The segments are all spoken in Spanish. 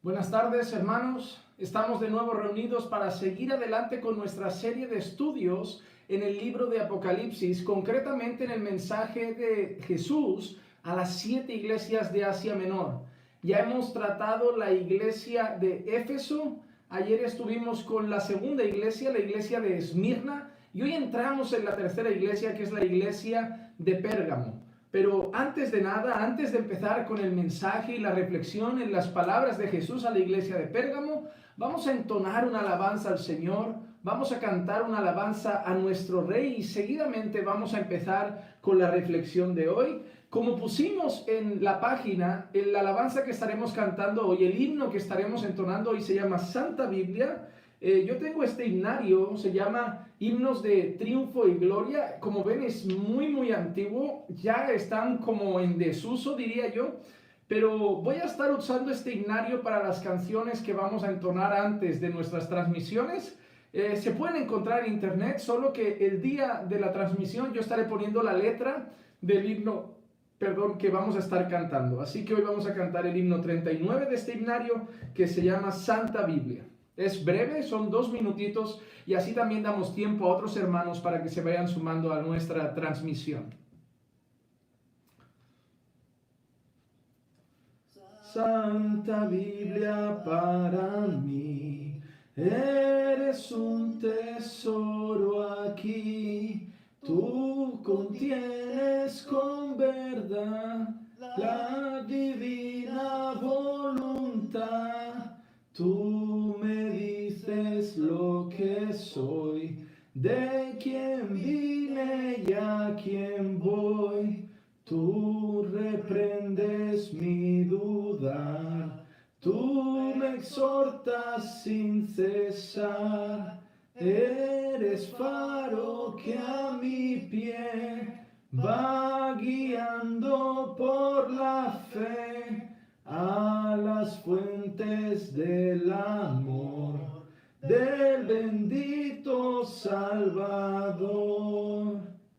Buenas tardes, hermanos. Estamos de nuevo reunidos para seguir adelante con nuestra serie de estudios en el libro de Apocalipsis, concretamente en el mensaje de Jesús a las 7 iglesias de Asia Menor. Ya hemos tratado la iglesia de Éfeso, ayer estuvimos con la segunda iglesia, la iglesia de Esmirna, y hoy entramos en la tercera iglesia, que es la iglesia de Pérgamo. Pero antes de nada, antes de empezar con el mensaje y la reflexión en las palabras de Jesús a la iglesia de Pérgamo, vamos a entonar una alabanza al Señor, vamos a cantar una alabanza a nuestro Rey y seguidamente vamos a empezar con la reflexión de hoy. Como pusimos en la página, en la alabanza que estaremos cantando hoy, el himno que estaremos entonando hoy se llama Santa Biblia. Yo tengo este himnario, se llama Himnos de Triunfo y Gloria. Como ven, es muy antiguo, ya están como en desuso, diría yo, pero voy a estar usando este himnario para las canciones que vamos a entonar antes de nuestras transmisiones. Se pueden encontrar en internet, solo que el día de la transmisión yo estaré poniendo la letra del himno, que vamos a estar cantando. Así que hoy vamos a cantar el himno 39 de este himnario, que se llama Santa Biblia. Es breve, son 2 minutitos y así también damos tiempo a otros hermanos para que se vayan sumando a nuestra transmisión. Santa Biblia para mí, eres un tesoro aquí. Tú contienes con verdad la divina voluntad. Tú me dices lo que soy, de quién vine y a quién voy. Tú reprendes mi dudar, tú me exhortas sin cesar. Eres faro que a mi pie va guiando por la fe a las fuentes del amor del bendito Salvador.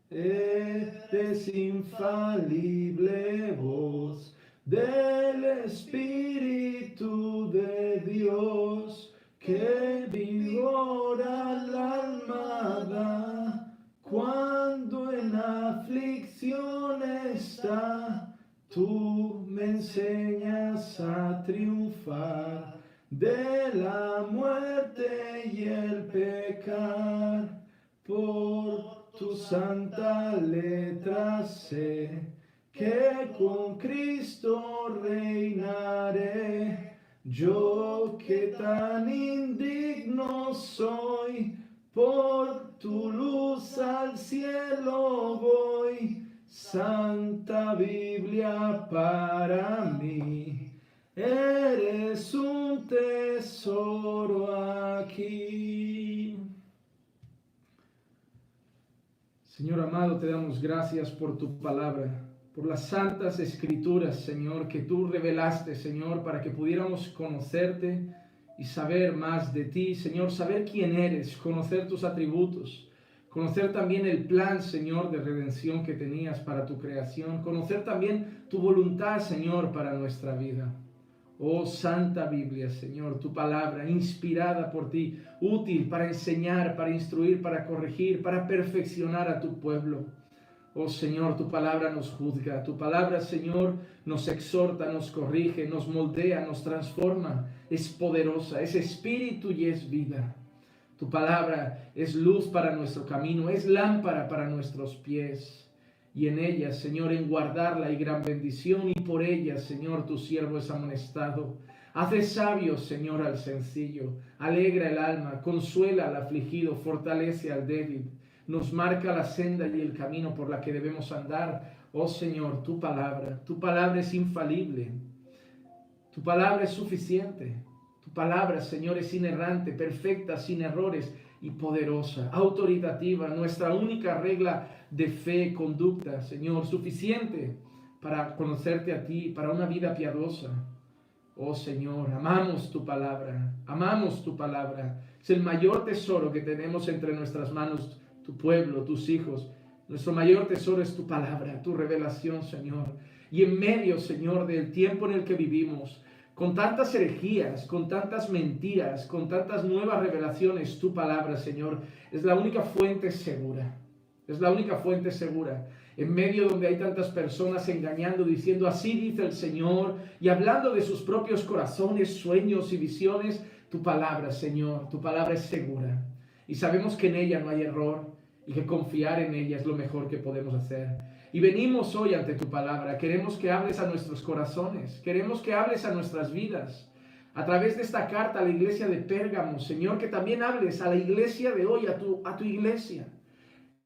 Eres infalible voz del Espíritu de Dios que vigora el alma da cuando en aflicción está. Tú me enseñas a triunfar de la muerte y el pecar. Por tu santa letra sé que con Cristo reinaré. Yo que tan indigno soy, por tu luz al cielo voy. Santa Biblia para mí, eres un tesoro aquí. Señor amado, te damos gracias por tu palabra, por las santas escrituras, Señor, que tú revelaste, Señor, para que pudiéramos conocerte y saber más de ti, Señor, saber quién eres, conocer tus atributos. Conocer también el plan, Señor, de redención que tenías para tu creación. Conocer también tu voluntad, Señor, para nuestra vida. Oh Santa Biblia, Señor, tu palabra inspirada por ti, útil para enseñar, para instruir, para corregir, para perfeccionar a tu pueblo. Oh Señor, tu palabra nos juzga. Tu palabra, Señor, nos exhorta, nos corrige, nos moldea, nos transforma. Es poderosa, es espíritu y es vida. Tu palabra es luz para nuestro camino, es lámpara para nuestros pies. Y en ella, Señor, en guardarla hay gran bendición, y por ella, Señor, tu siervo es amonestado. Hace sabio, Señor, al sencillo, alegra el alma, consuela al afligido, fortalece al débil, nos marca la senda y el camino por la que debemos andar. Oh Señor, tu palabra es infalible, tu palabra es suficiente. Tu palabra, Señor, es inerrante, perfecta, sin errores y poderosa, autoritativa, nuestra única regla de fe, conducta, Señor, suficiente para conocerte a ti, para una vida piadosa. Oh Señor, amamos tu palabra, amamos tu palabra. Es el mayor tesoro que tenemos entre nuestras manos, tu pueblo, tus hijos. Nuestro mayor tesoro es tu palabra, tu revelación, Señor. Y en medio, Señor, del tiempo en el que vivimos, con tantas herejías, con tantas mentiras, con tantas nuevas revelaciones, tu palabra, Señor, es la única fuente segura. Es la única fuente segura. En medio donde hay tantas personas engañando, diciendo así dice el Señor, y hablando de sus propios corazones, sueños y visiones, tu palabra, Señor, tu palabra es segura. Y sabemos que en ella no hay error y que confiar en ella es lo mejor que podemos hacer. Y venimos hoy ante tu palabra. Queremos que hables a nuestros corazones. Queremos que hables a nuestras vidas. A través de esta carta a la iglesia de Pérgamo, Señor, que también hables a la iglesia de hoy, a tu iglesia.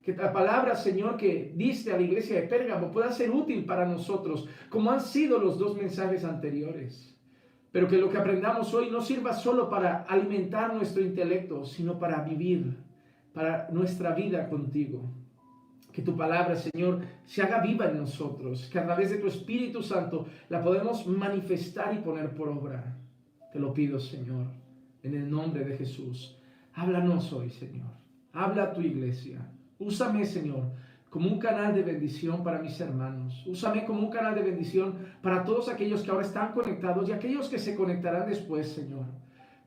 Que la palabra, Señor, que diste a la iglesia de Pérgamo pueda ser útil para nosotros, como han sido los dos mensajes anteriores. Pero que lo que aprendamos hoy no sirva solo para alimentar nuestro intelecto, sino para vivir, para nuestra vida contigo. Que tu palabra, Señor, se haga viva en nosotros, que a través de tu Espíritu Santo la podemos manifestar y poner por obra. Te lo pido, Señor, en el nombre de Jesús. Háblanos hoy, Señor. Habla a tu iglesia. Úsame, Señor, como un canal de bendición para mis hermanos. Úsame como un canal de bendición para todos aquellos que ahora están conectados y aquellos que se conectarán después, Señor.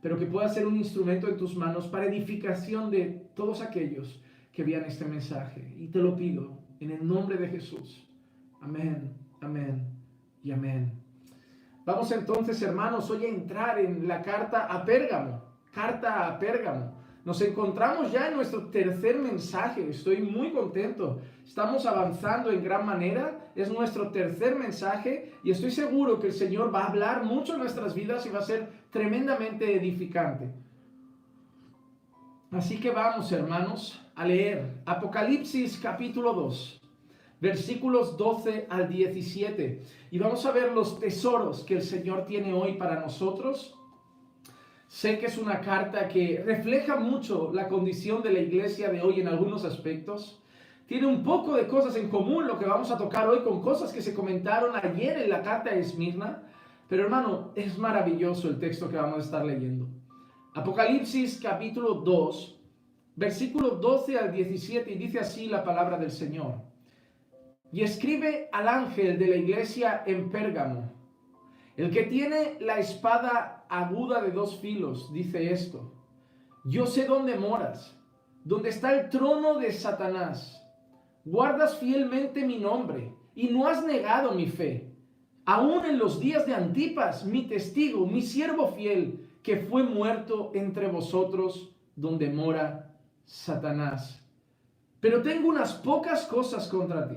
Pero que pueda ser un instrumento en tus manos para edificación de todos aquellos que vean este mensaje. Y te lo pido en el nombre de Jesús. Amén, amén y amén. Vamos entonces, hermanos, hoy a entrar en la carta a Pérgamo. Carta a Pérgamo. Nos encontramos ya en nuestro tercer mensaje. Estoy muy contento. Estamos avanzando en gran manera. Es nuestro tercer mensaje y estoy seguro que el Señor va a hablar mucho en nuestras vidas y va a ser tremendamente edificante. Así que vamos, hermanos, a leer Apocalipsis capítulo 2, versículos 12 al 17. Y vamos a ver los tesoros que el Señor tiene hoy para nosotros. Sé que es una carta que refleja mucho la condición de la iglesia de hoy en algunos aspectos. Tiene un poco de cosas en común lo que vamos a tocar hoy con cosas que se comentaron ayer en la carta de Esmirna. Pero hermano, es maravilloso el texto que vamos a estar leyendo. Apocalipsis capítulo 2, versículo 12 al 17, y dice así la palabra del Señor. Y escribe al ángel de la iglesia en Pérgamo, el que tiene la espada aguda de dos filos, dice esto: yo sé dónde moras, donde está el trono de Satanás. Guardas fielmente mi nombre y no has negado mi fe, aún en los días de Antipas, mi testigo, mi siervo fiel, que fue muerto entre vosotros donde mora Satanás. Pero tengo unas pocas cosas contra ti,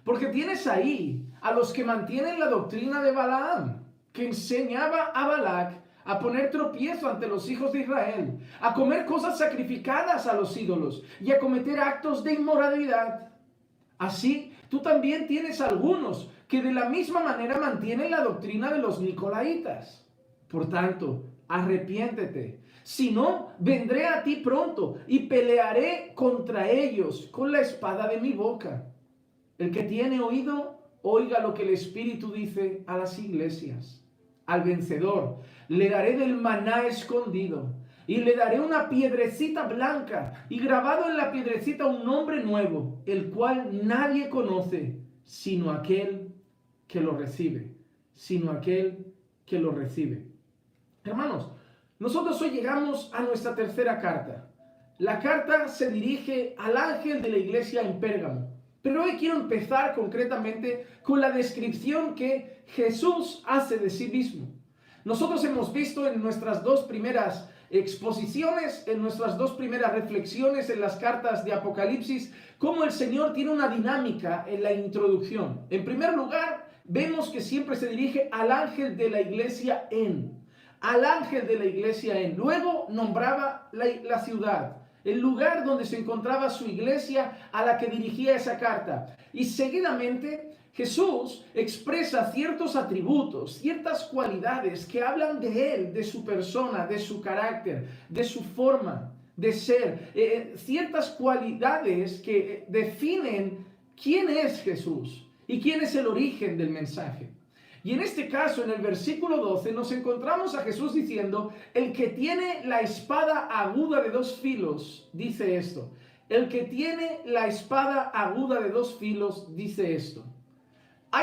porque tienes ahí a los que mantienen la doctrina de Balaam, que enseñaba a Balac a poner tropiezo ante los hijos de Israel, a comer cosas sacrificadas a los ídolos y a cometer actos de inmoralidad. Así, tú también tienes algunos que de la misma manera mantienen la doctrina de los nicolaitas. Por tanto, arrepiéntete, si no, vendré a ti pronto y pelearé contra ellos con la espada de mi boca. El que tiene oído, oiga lo que el Espíritu dice a las iglesias. Al vencedor le daré del maná escondido y le daré una piedrecita blanca y grabado en la piedrecita un nombre nuevo, el cual nadie conoce sino aquel que lo recibe, sino aquel que lo recibe. Hermanos, nosotros hoy llegamos a nuestra tercera carta. La carta se dirige al ángel de la iglesia en Pérgamo. Pero hoy quiero empezar concretamente con la descripción que Jesús hace de sí mismo. Nosotros hemos visto en nuestras dos primeras exposiciones, en nuestras dos primeras reflexiones en las cartas de Apocalipsis, cómo el Señor tiene una dinámica en la introducción. En primer lugar, vemos que siempre se dirige al ángel de la iglesia al ángel de la iglesia en. Luego nombraba la ciudad, el lugar donde se encontraba su iglesia a la que dirigía esa carta. Y seguidamente Jesús expresa ciertos atributos, ciertas cualidades que hablan de Él, de su persona, de su carácter, de su forma de ser. Ciertas cualidades que definen quién es Jesús y quién es el origen del mensaje. Y en este caso, en el versículo 12, nos encontramos a Jesús diciendo: el que tiene la espada aguda de dos filos, dice esto. El que tiene la espada aguda de dos filos, dice esto.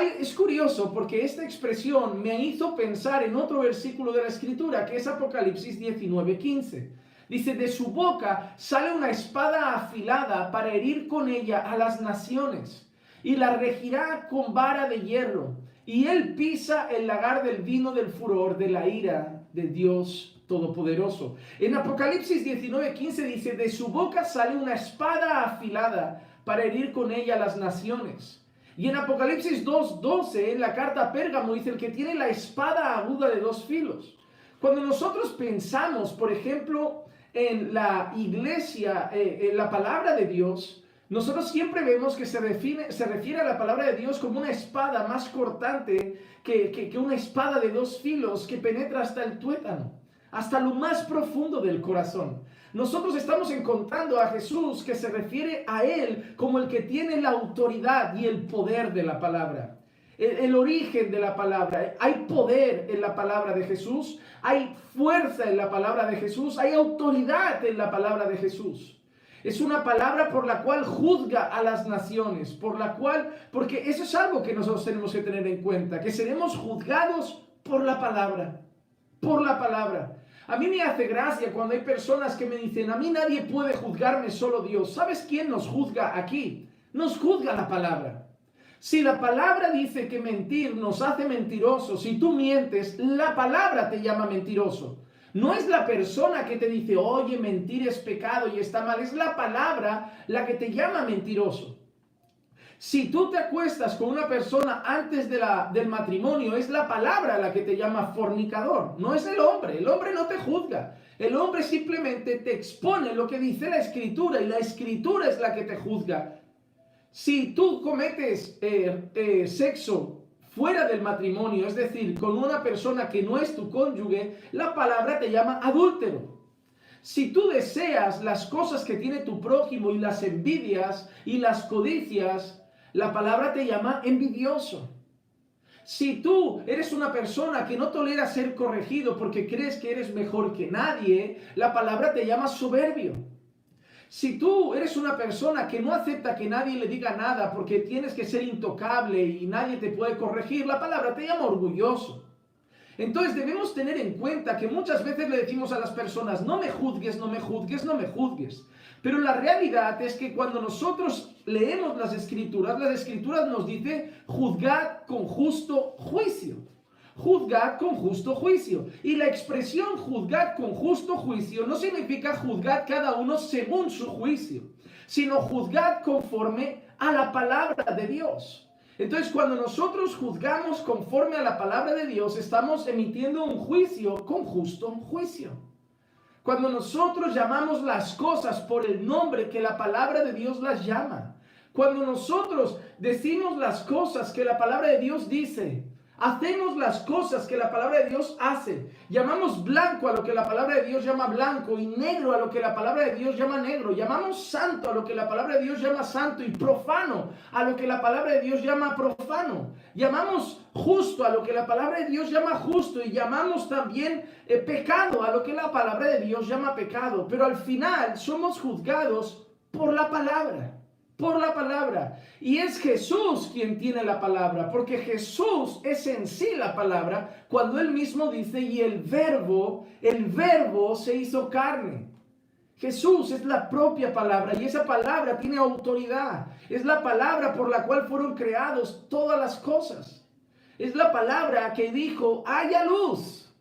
Es curioso porque esta expresión me hizo pensar en otro versículo de la Escritura, que es Apocalipsis 19:15. Dice, de su boca sale una espada afilada para herir con ella a las naciones, y la regirá con vara de hierro, y él pisa el lagar del vino del furor de la ira de Dios Todopoderoso. En Apocalipsis 19:15 dice, de su boca sale una espada afilada para herir con ella a las naciones. Y en Apocalipsis 2:12, en la carta a Pérgamo, dice el que tiene la espada aguda de dos filos. Cuando nosotros pensamos, por ejemplo, en la iglesia, en la palabra de Dios, nosotros siempre vemos que se refiere a la palabra de Dios como una espada más cortante que una espada de dos filos que penetra hasta el tuétano, hasta lo más profundo del corazón. Nosotros estamos encontrando a Jesús que se refiere a Él como el que tiene la autoridad y el poder de la palabra. El origen de la palabra. Hay poder en la palabra de Jesús, hay fuerza en la palabra de Jesús, hay autoridad en la palabra de Jesús. Es una palabra por la cual juzga a las naciones, porque eso es algo que nosotros tenemos que tener en cuenta, que seremos juzgados por la palabra, por la palabra. A mí me hace gracia cuando hay personas que me dicen, a mí nadie puede juzgarme, solo Dios. ¿Sabes quién nos juzga aquí? Nos juzga la palabra. Si la palabra dice que mentir nos hace mentirosos, si tú mientes, la palabra te llama mentiroso. No es la persona que te dice, oye, mentir es pecado y está mal, es la palabra la que te llama mentiroso. Si tú te acuestas con una persona antes del matrimonio, es la palabra la que te llama fornicador, no es el hombre no te juzga. El hombre simplemente te expone lo que dice la Escritura y la Escritura es la que te juzga. Si tú cometes sexo fuera del matrimonio, es decir, con una persona que no es tu cónyuge, la palabra te llama adúltero. Si tú deseas las cosas que tiene tu prójimo y las envidias y las codicias, la palabra te llama envidioso. Si tú eres una persona que no tolera ser corregido porque crees que eres mejor que nadie, la palabra te llama soberbio. Si tú eres una persona que no acepta que nadie le diga nada porque tienes que ser intocable y nadie te puede corregir, la palabra te llama orgulloso. Entonces debemos tener en cuenta que muchas veces le decimos a las personas, no me juzgues, no me juzgues, no me juzgues. Pero la realidad es que cuando nosotros leemos las Escrituras nos dicen, juzgad con justo juicio. Juzgad con justo juicio. Y la expresión juzgad con justo juicio no significa juzgad cada uno según su juicio, sino juzgad conforme a la palabra de Dios. Entonces, cuando nosotros juzgamos conforme a la palabra de Dios, estamos emitiendo un juicio con justo juicio. Cuando nosotros llamamos las cosas por el nombre que la palabra de Dios las llama. Cuando nosotros decimos las cosas que la palabra de Dios dice. Hacemos las cosas que la palabra de Dios hace. Llamamos blanco a lo que la palabra de Dios llama blanco y negro a lo que la palabra de Dios llama negro. Llamamos santo a lo que la palabra de Dios llama santo y profano a lo que la palabra de Dios llama profano. Llamamos justo a lo que la palabra de Dios llama justo y llamamos también pecado a lo que la palabra de Dios llama pecado. Pero al final somos juzgados por la palabra. Por la palabra. Y es Jesús quien tiene la palabra, porque Jesús es en sí la palabra, cuando Él mismo dice, y el verbo se hizo carne. Jesús es la propia palabra, y esa palabra tiene autoridad. Es la palabra por la cual fueron creados todas las cosas. Es la palabra que dijo, haya luz.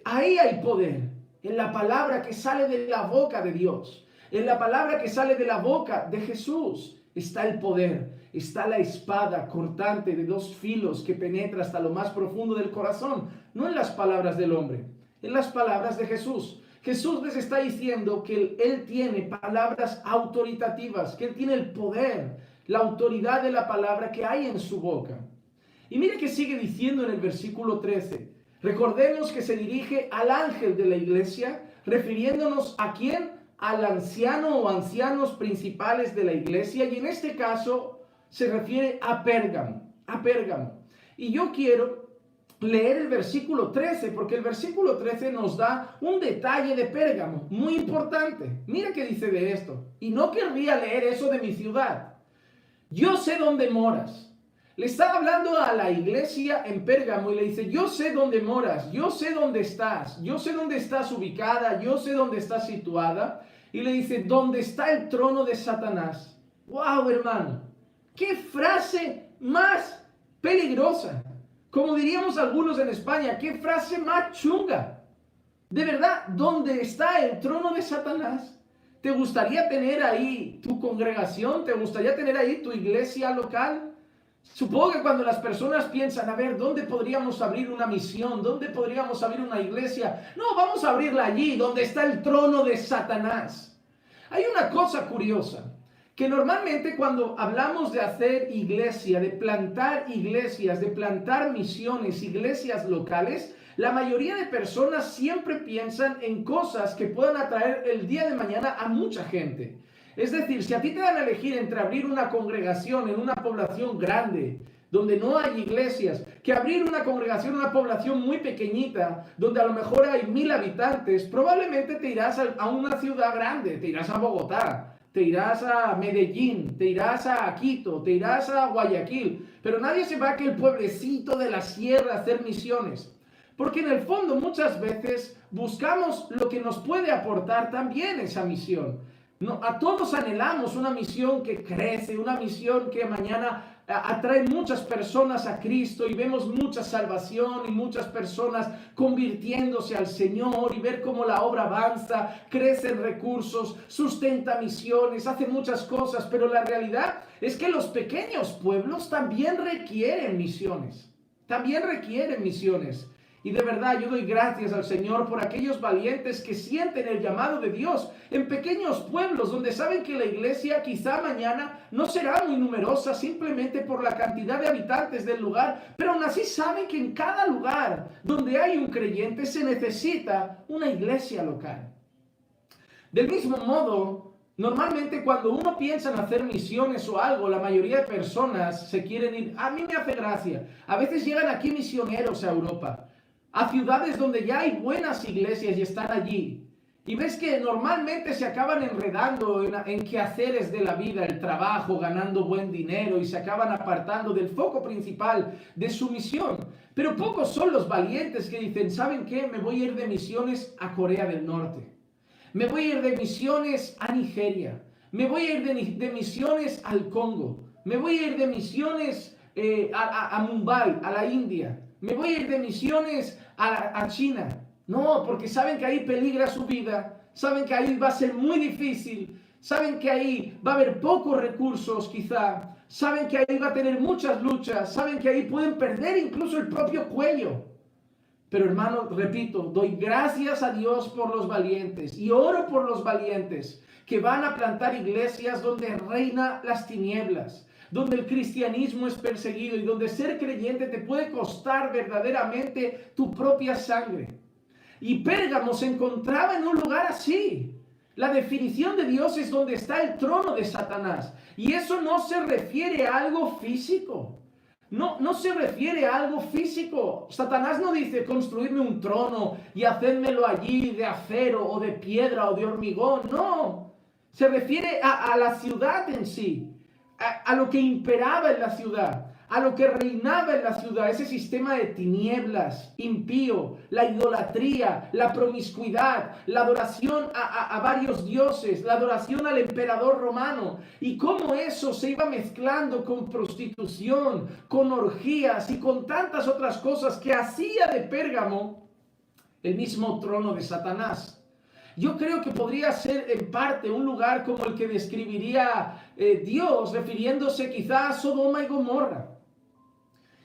Ahí hay poder, en la palabra que sale de la boca de Dios. En la palabra que sale de la boca de Jesús está el poder, está la espada cortante de dos filos que penetra hasta lo más profundo del corazón. No en las palabras del hombre, en las palabras de Jesús. Jesús les está diciendo que Él tiene palabras autoritativas, que Él tiene el poder, la autoridad de la palabra que hay en su boca. Y mire que sigue diciendo en el versículo 13. Recordemos que se dirige al ángel de la iglesia, refiriéndonos a ¿quién? Al anciano o ancianos principales de la iglesia, y en este caso se refiere a Pérgamo. Y yo quiero leer el versículo 13, porque el versículo 13 nos da un detalle de Pérgamo, muy importante. Mira qué dice de esto, y no querría leer eso de mi ciudad. Yo sé dónde moras, Le está hablando a la iglesia en Pérgamo y le dice, yo sé dónde moras, yo sé dónde estás, yo sé dónde estás ubicada, yo sé dónde estás situada. Y le dice, ¿dónde está el trono de Satanás? ¡Wow, hermano! ¡Qué frase más peligrosa! Como diríamos algunos en España, ¡qué frase más chunga! De verdad, ¿dónde está el trono de Satanás? ¿Te gustaría tener ahí tu congregación? ¿Te gustaría tener ahí tu iglesia local? Supongo que cuando las personas piensan, a ver, ¿dónde podríamos abrir una misión? ¿Dónde podríamos abrir una iglesia? No, vamos a abrirla allí, donde está el trono de Satanás. Hay una cosa curiosa, que normalmente cuando hablamos de hacer iglesia, de plantar iglesias, de plantar misiones, iglesias locales, la mayoría de personas siempre piensan en cosas que puedan atraer el día de mañana a mucha gente. Es decir, si a ti te dan a elegir entre abrir una congregación en una población grande, donde no hay iglesias, que abrir una congregación en una población muy pequeñita, donde a lo mejor hay 1000 habitantes, probablemente te irás a una ciudad grande, te irás a Bogotá, te irás a Medellín, te irás a Quito, te irás a Guayaquil, pero nadie se va a aquel pueblecito de la sierra a hacer misiones. Porque en el fondo muchas veces buscamos lo que nos puede aportar también esa misión. No, a todos anhelamos una misión que crece, una misión que mañana atrae muchas personas a Cristo y vemos mucha salvación y muchas personas convirtiéndose al Señor y ver cómo la obra avanza, crecen recursos, sustenta misiones, hace muchas cosas, pero la realidad es que los pequeños pueblos también requieren misiones, Y de verdad yo doy gracias al Señor por aquellos valientes que sienten el llamado de Dios en pequeños pueblos donde saben que la iglesia quizá mañana no será muy numerosa simplemente por la cantidad de habitantes del lugar, pero aún así saben que en cada lugar donde hay un creyente se necesita una iglesia local. Del mismo modo, normalmente cuando uno piensa en hacer misiones o algo, la mayoría de personas se quieren ir. A mí me hace gracia. A veces llegan aquí misioneros a Europa, a ciudades donde ya hay buenas iglesias y están allí. Y ves que normalmente se acaban enredando en quehaceres de la vida, el trabajo, ganando buen dinero y se acaban apartando del foco principal de su misión. Pero pocos son los valientes que dicen, ¿saben qué? Me voy a ir de misiones a Corea del Norte. Me voy a ir de misiones a Nigeria. Me voy a ir de misiones al Congo. Me voy a ir de misiones a Mumbai, a la India. Me voy a ir de misiones a China. No, porque saben que ahí peligra su vida. Saben que ahí va a ser muy difícil. Saben que ahí va a haber pocos recursos quizá. Saben que ahí va a tener muchas luchas. Saben que ahí pueden perder incluso el propio cuello. Pero hermano, repito, doy gracias a Dios por los valientes y oro por los valientes que van a plantar iglesias donde reina las tinieblas, donde el cristianismo es perseguido y donde ser creyente te puede costar verdaderamente tu propia sangre. Y Pérgamo se encontraba en un lugar así. La definición de Dios es donde está el trono de Satanás. Y eso no se refiere a algo físico. No se refiere a algo físico. Satanás no dice construirme un trono y hacérmelo allí de acero o de piedra o de hormigón. No, se refiere a la ciudad en sí, a lo que imperaba en la ciudad, a lo que reinaba en la ciudad, ese sistema de tinieblas, impío, la idolatría, la promiscuidad, la adoración a varios dioses, la adoración al emperador romano, y cómo eso se iba mezclando con prostitución, con orgías y con tantas otras cosas que hacía de Pérgamo el mismo trono de Satanás. Yo creo que podría ser en parte un lugar como el que describiría Dios refiriéndose quizá a Sodoma y Gomorra.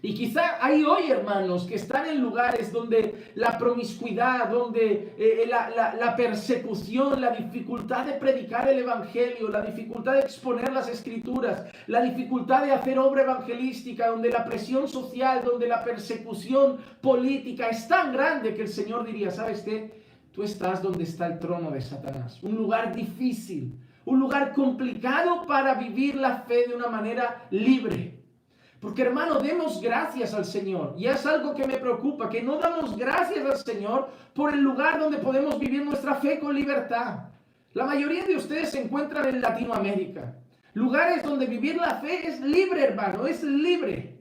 Y quizá hay hoy hermanos que están en lugares donde la promiscuidad, donde la persecución, la dificultad de predicar el evangelio, la dificultad de exponer las escrituras, la dificultad de hacer obra evangelística, donde la presión social, donde la persecución política es tan grande que el Señor diría, ¿sabes qué? Tú estás donde está el trono de Satanás, un lugar difícil, un lugar complicado para vivir la fe de una manera libre. Porque hermano, demos gracias al Señor. Y es algo que me preocupa, que no damos gracias al Señor por el lugar donde podemos vivir nuestra fe con libertad. La mayoría de ustedes se encuentran en Latinoamérica. Lugares donde vivir la fe es libre, hermano, es libre.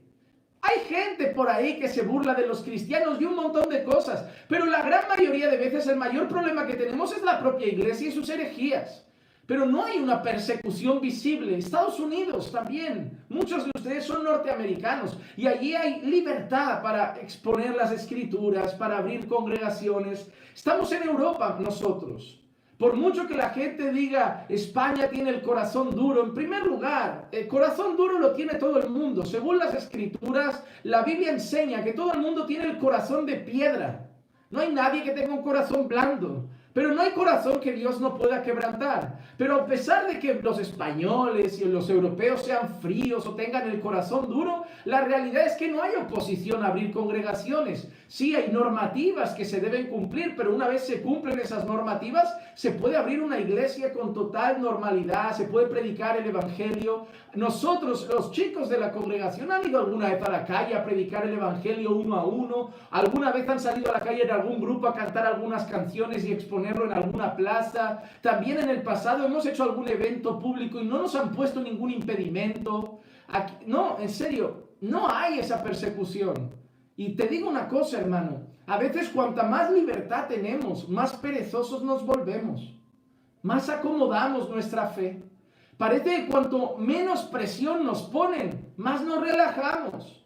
Hay gente por ahí que se burla de los cristianos y un montón de cosas, pero la gran mayoría de veces el mayor problema que tenemos es la propia iglesia y sus herejías. Pero no hay una persecución visible. Estados Unidos también. Muchos de ustedes son norteamericanos y allí hay libertad para exponer las escrituras, para abrir congregaciones. Estamos en Europa nosotros. Por mucho que la gente diga, España tiene el corazón duro, en primer lugar, el corazón duro lo tiene todo el mundo. Según las escrituras, la Biblia enseña que todo el mundo tiene el corazón de piedra. No hay nadie que tenga un corazón blando. Pero no hay corazón que Dios no pueda quebrantar. Pero a pesar de que los españoles y los europeos sean fríos o tengan el corazón duro, la realidad es que no hay oposición a abrir congregaciones. Sí hay normativas que se deben cumplir, pero una vez se cumplen esas normativas, se puede abrir una iglesia con total normalidad, se puede predicar el evangelio. Nosotros, los chicos de la congregación, han ido alguna vez a la calle a predicar el evangelio uno a uno. Alguna vez han salido a la calle en algún grupo a cantar algunas canciones y exponerlo en alguna plaza. También en el pasado hemos hecho algún evento público y no nos han puesto ningún impedimento. Aquí, no, en serio, no hay esa persecución. Y te digo una cosa, hermano, a veces cuanta más libertad tenemos, más perezosos nos volvemos, más acomodamos nuestra fe. Parece que cuanto menos presión nos ponen, más nos relajamos.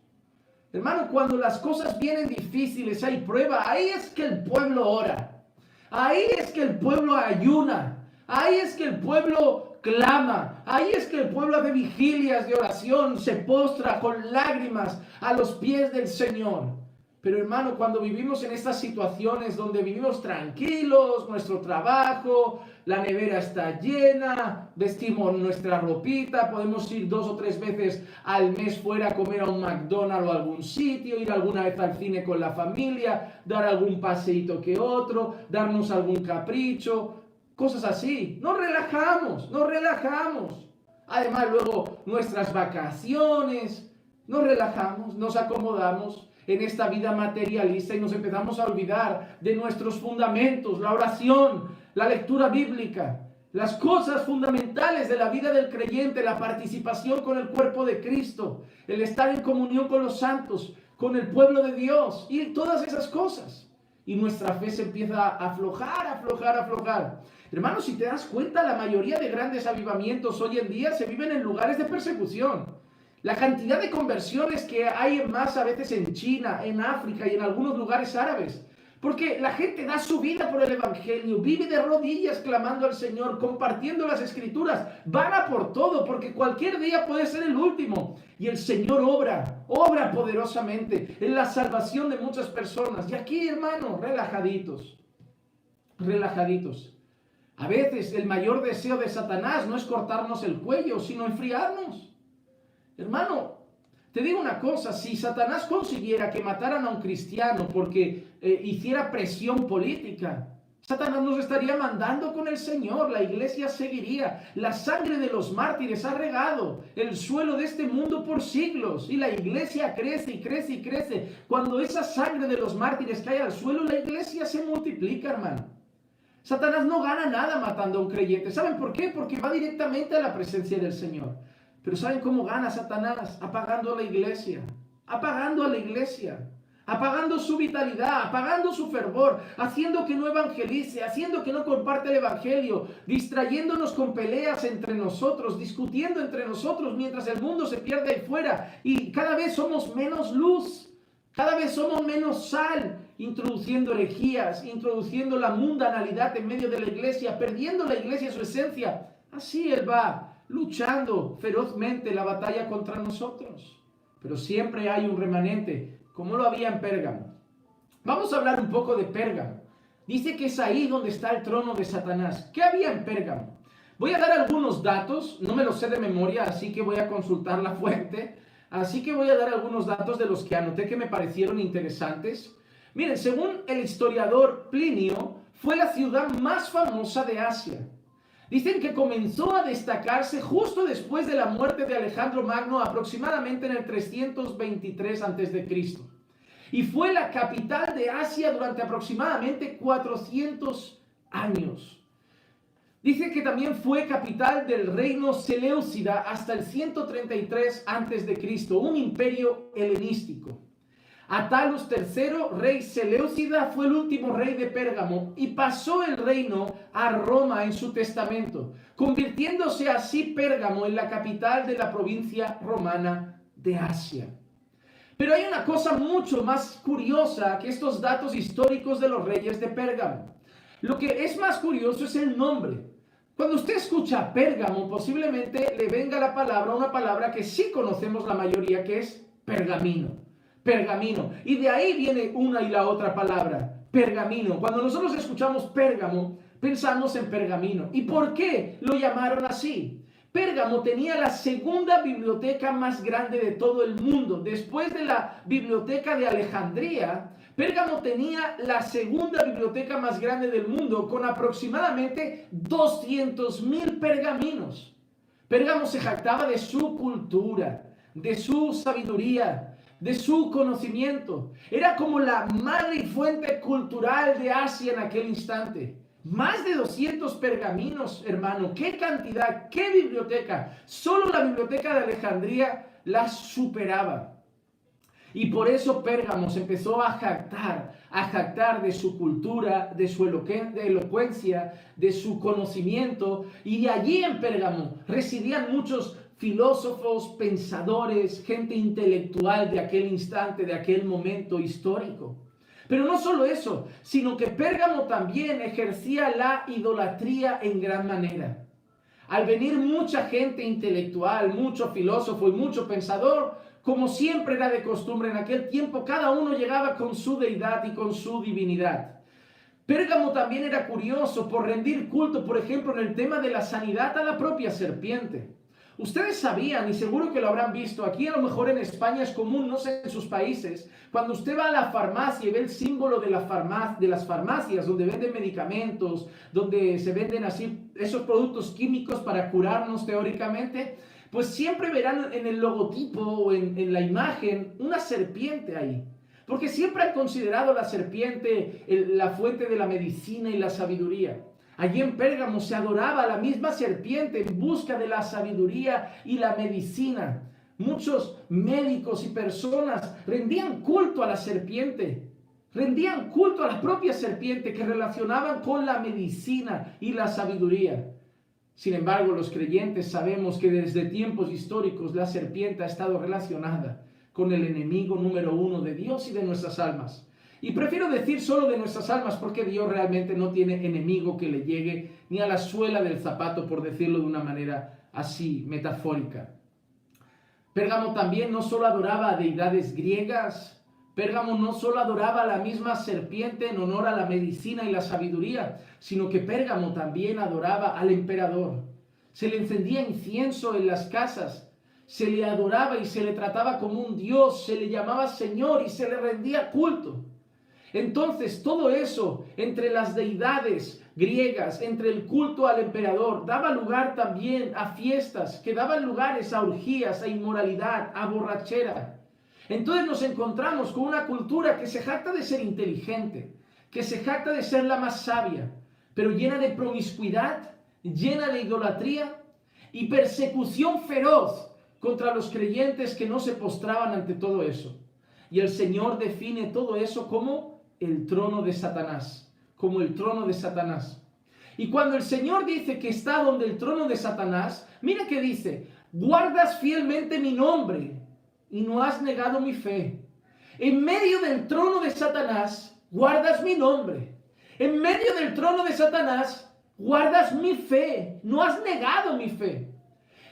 Hermano, cuando las cosas vienen difíciles, hay prueba, ahí es que el pueblo ora, ahí es que el pueblo ayuna, ahí es que el pueblo clama, ahí es que el pueblo hace vigilias de oración, se postra con lágrimas a los pies del Señor. Pero hermano, cuando vivimos en estas situaciones donde vivimos tranquilos, nuestro trabajo, la nevera está llena, vestimos nuestra ropita, podemos ir 2 o 3 veces al mes fuera a comer a un McDonald's o a algún sitio, ir alguna vez al cine con la familia, dar algún paseíto que otro, darnos algún capricho, cosas así. Nos relajamos, nos relajamos. Además luego nuestras vacaciones, nos relajamos, nos acomodamos en esta vida materialista y nos empezamos a olvidar de nuestros fundamentos, la oración, la lectura bíblica, las cosas fundamentales de la vida del creyente, la participación con el cuerpo de Cristo, el estar en comunión con los santos, con el pueblo de Dios y todas esas cosas. Y nuestra fe se empieza a aflojar, aflojar, aflojar. Hermanos, si te das cuenta, la mayoría de grandes avivamientos hoy en día se viven en lugares de persecución. La cantidad de conversiones que hay más a veces en China, en África y en algunos lugares árabes. Porque la gente da su vida por el evangelio, vive de rodillas clamando al Señor, compartiendo las escrituras, van a por todo, porque cualquier día puede ser el último. Y el Señor obra poderosamente en la salvación de muchas personas. Y aquí, hermano, relajaditos, relajaditos. A veces el mayor deseo de Satanás no es cortarnos el cuello, sino enfriarnos. Hermano, te digo una cosa, si Satanás consiguiera que mataran a un cristiano porque hiciera presión política, Satanás nos estaría mandando con el Señor, la iglesia seguiría. La sangre de los mártires ha regado el suelo de este mundo por siglos y la iglesia crece y crece y crece. Cuando esa sangre de los mártires cae al suelo, la iglesia se multiplica, hermano. Satanás no gana nada matando a un creyente. ¿Saben por qué? Porque va directamente a la presencia del Señor. Pero ¿saben cómo gana Satanás? Apagando a la iglesia, apagando su vitalidad, apagando su fervor, haciendo que no evangelice, haciendo que no comparte el evangelio, distrayéndonos con peleas entre nosotros, discutiendo entre nosotros mientras el mundo se pierde ahí fuera y cada vez somos menos luz, cada vez somos menos sal, introduciendo herejías, introduciendo la mundanalidad en medio de la iglesia, perdiendo la iglesia su esencia. Así Él va luchando ferozmente la batalla contra nosotros. Pero siempre hay un remanente, como lo había en Pérgamo. Vamos a hablar un poco de Pérgamo. Dice que es ahí donde está el trono de Satanás. ¿Qué había en Pérgamo? Voy a dar algunos datos, no me los sé de memoria, así que voy a consultar la fuente. Así que voy a dar algunos datos de los que anoté que me parecieron interesantes. Miren, según el historiador Plinio, fue la ciudad más famosa de Asia. Dicen que comenzó a destacarse justo después de la muerte de Alejandro Magno, aproximadamente en el 323 a.C. Y fue la capital de Asia durante aproximadamente 400 años. Dice que también fue capital del reino Seleucida hasta el 133 a.C., un imperio helenístico. Atalus III, rey Seleucida, fue el último rey de Pérgamo y pasó el reino a Roma en su testamento, convirtiéndose así Pérgamo en la capital de la provincia romana de Asia. Pero hay una cosa mucho más curiosa que estos datos históricos de los reyes de Pérgamo. Lo que es más curioso es el nombre. Cuando usted escucha Pérgamo, posiblemente le venga la palabra, una palabra que sí conocemos la mayoría, que es pergamino. Pergamino. Y de ahí viene una y la otra palabra, pergamino. Cuando nosotros escuchamos Pérgamo, pensamos en pergamino. ¿Y por qué lo llamaron así? Pérgamo tenía la segunda biblioteca más grande de todo el mundo. Después de la biblioteca de Alejandría, Pérgamo tenía la segunda biblioteca más grande del mundo, con aproximadamente 200,000 pergaminos. Pérgamo se jactaba de su cultura, de su sabiduría, de su conocimiento. Era como la madre y fuente cultural de Asia en aquel instante. Más de 200 pergaminos, hermano. ¡Qué cantidad! ¡Qué biblioteca! Solo la biblioteca de Alejandría la superaba. Y por eso Pérgamo se empezó a jactar de su cultura, de su elocuencia, de su conocimiento. Y allí en Pérgamo residían muchos filósofos, pensadores, gente intelectual de aquel instante, de aquel momento histórico. Pero no solo eso, sino que Pérgamo también ejercía la idolatría en gran manera. Al venir mucha gente intelectual, mucho filósofo y mucho pensador, como siempre era de costumbre en aquel tiempo, cada uno llegaba con su deidad y con su divinidad. Pérgamo también era curioso por rendir culto, por ejemplo, en el tema de la sanidad a la propia serpiente. Ustedes sabían, y seguro que lo habrán visto, aquí a lo mejor en España es común, no sé en sus países, cuando usted va a la farmacia y ve el símbolo de las farmacias donde venden medicamentos, donde se venden así esos productos químicos para curarnos teóricamente, pues siempre verán en el logotipo o en la imagen una serpiente ahí. Porque siempre han considerado la serpiente la fuente de la medicina y la sabiduría. Allí en Pérgamo se adoraba a la misma serpiente en busca de la sabiduría y la medicina. Muchos médicos y personas rendían culto a la serpiente, rendían culto a la propia serpiente que relacionaban con la medicina y la sabiduría. Sin embargo, los creyentes sabemos que desde tiempos históricos la serpiente ha estado relacionada con el enemigo número uno de Dios y de nuestras almas. Y prefiero decir solo de nuestras almas porque Dios realmente no tiene enemigo que le llegue ni a la suela del zapato, por decirlo de una manera así metafórica. Pérgamo también no solo adoraba a deidades griegas, Pérgamo no solo adoraba a la misma serpiente en honor a la medicina y la sabiduría, sino que Pérgamo también adoraba al emperador. Se le encendía incienso en las casas, se le adoraba y se le trataba como un dios, se le llamaba Señor y se le rendía culto. Entonces todo eso entre las deidades griegas, entre el culto al emperador, daba lugar también a fiestas que daban lugares a orgías, a inmoralidad, a borrachera. Entonces nos encontramos con una cultura que se jacta de ser inteligente, que se jacta de ser la más sabia, pero llena de promiscuidad, llena de idolatría y persecución feroz contra los creyentes que no se postraban ante todo eso. Y el Señor define todo eso como el trono de Satanás, como el trono de Satanás. Y cuando el Señor dice que está donde el trono de Satanás, mira que dice: guardas fielmente mi nombre y no has negado mi fe. En medio del trono de Satanás, guardas mi nombre. En medio del trono de Satanás, guardas mi fe. No has negado mi fe.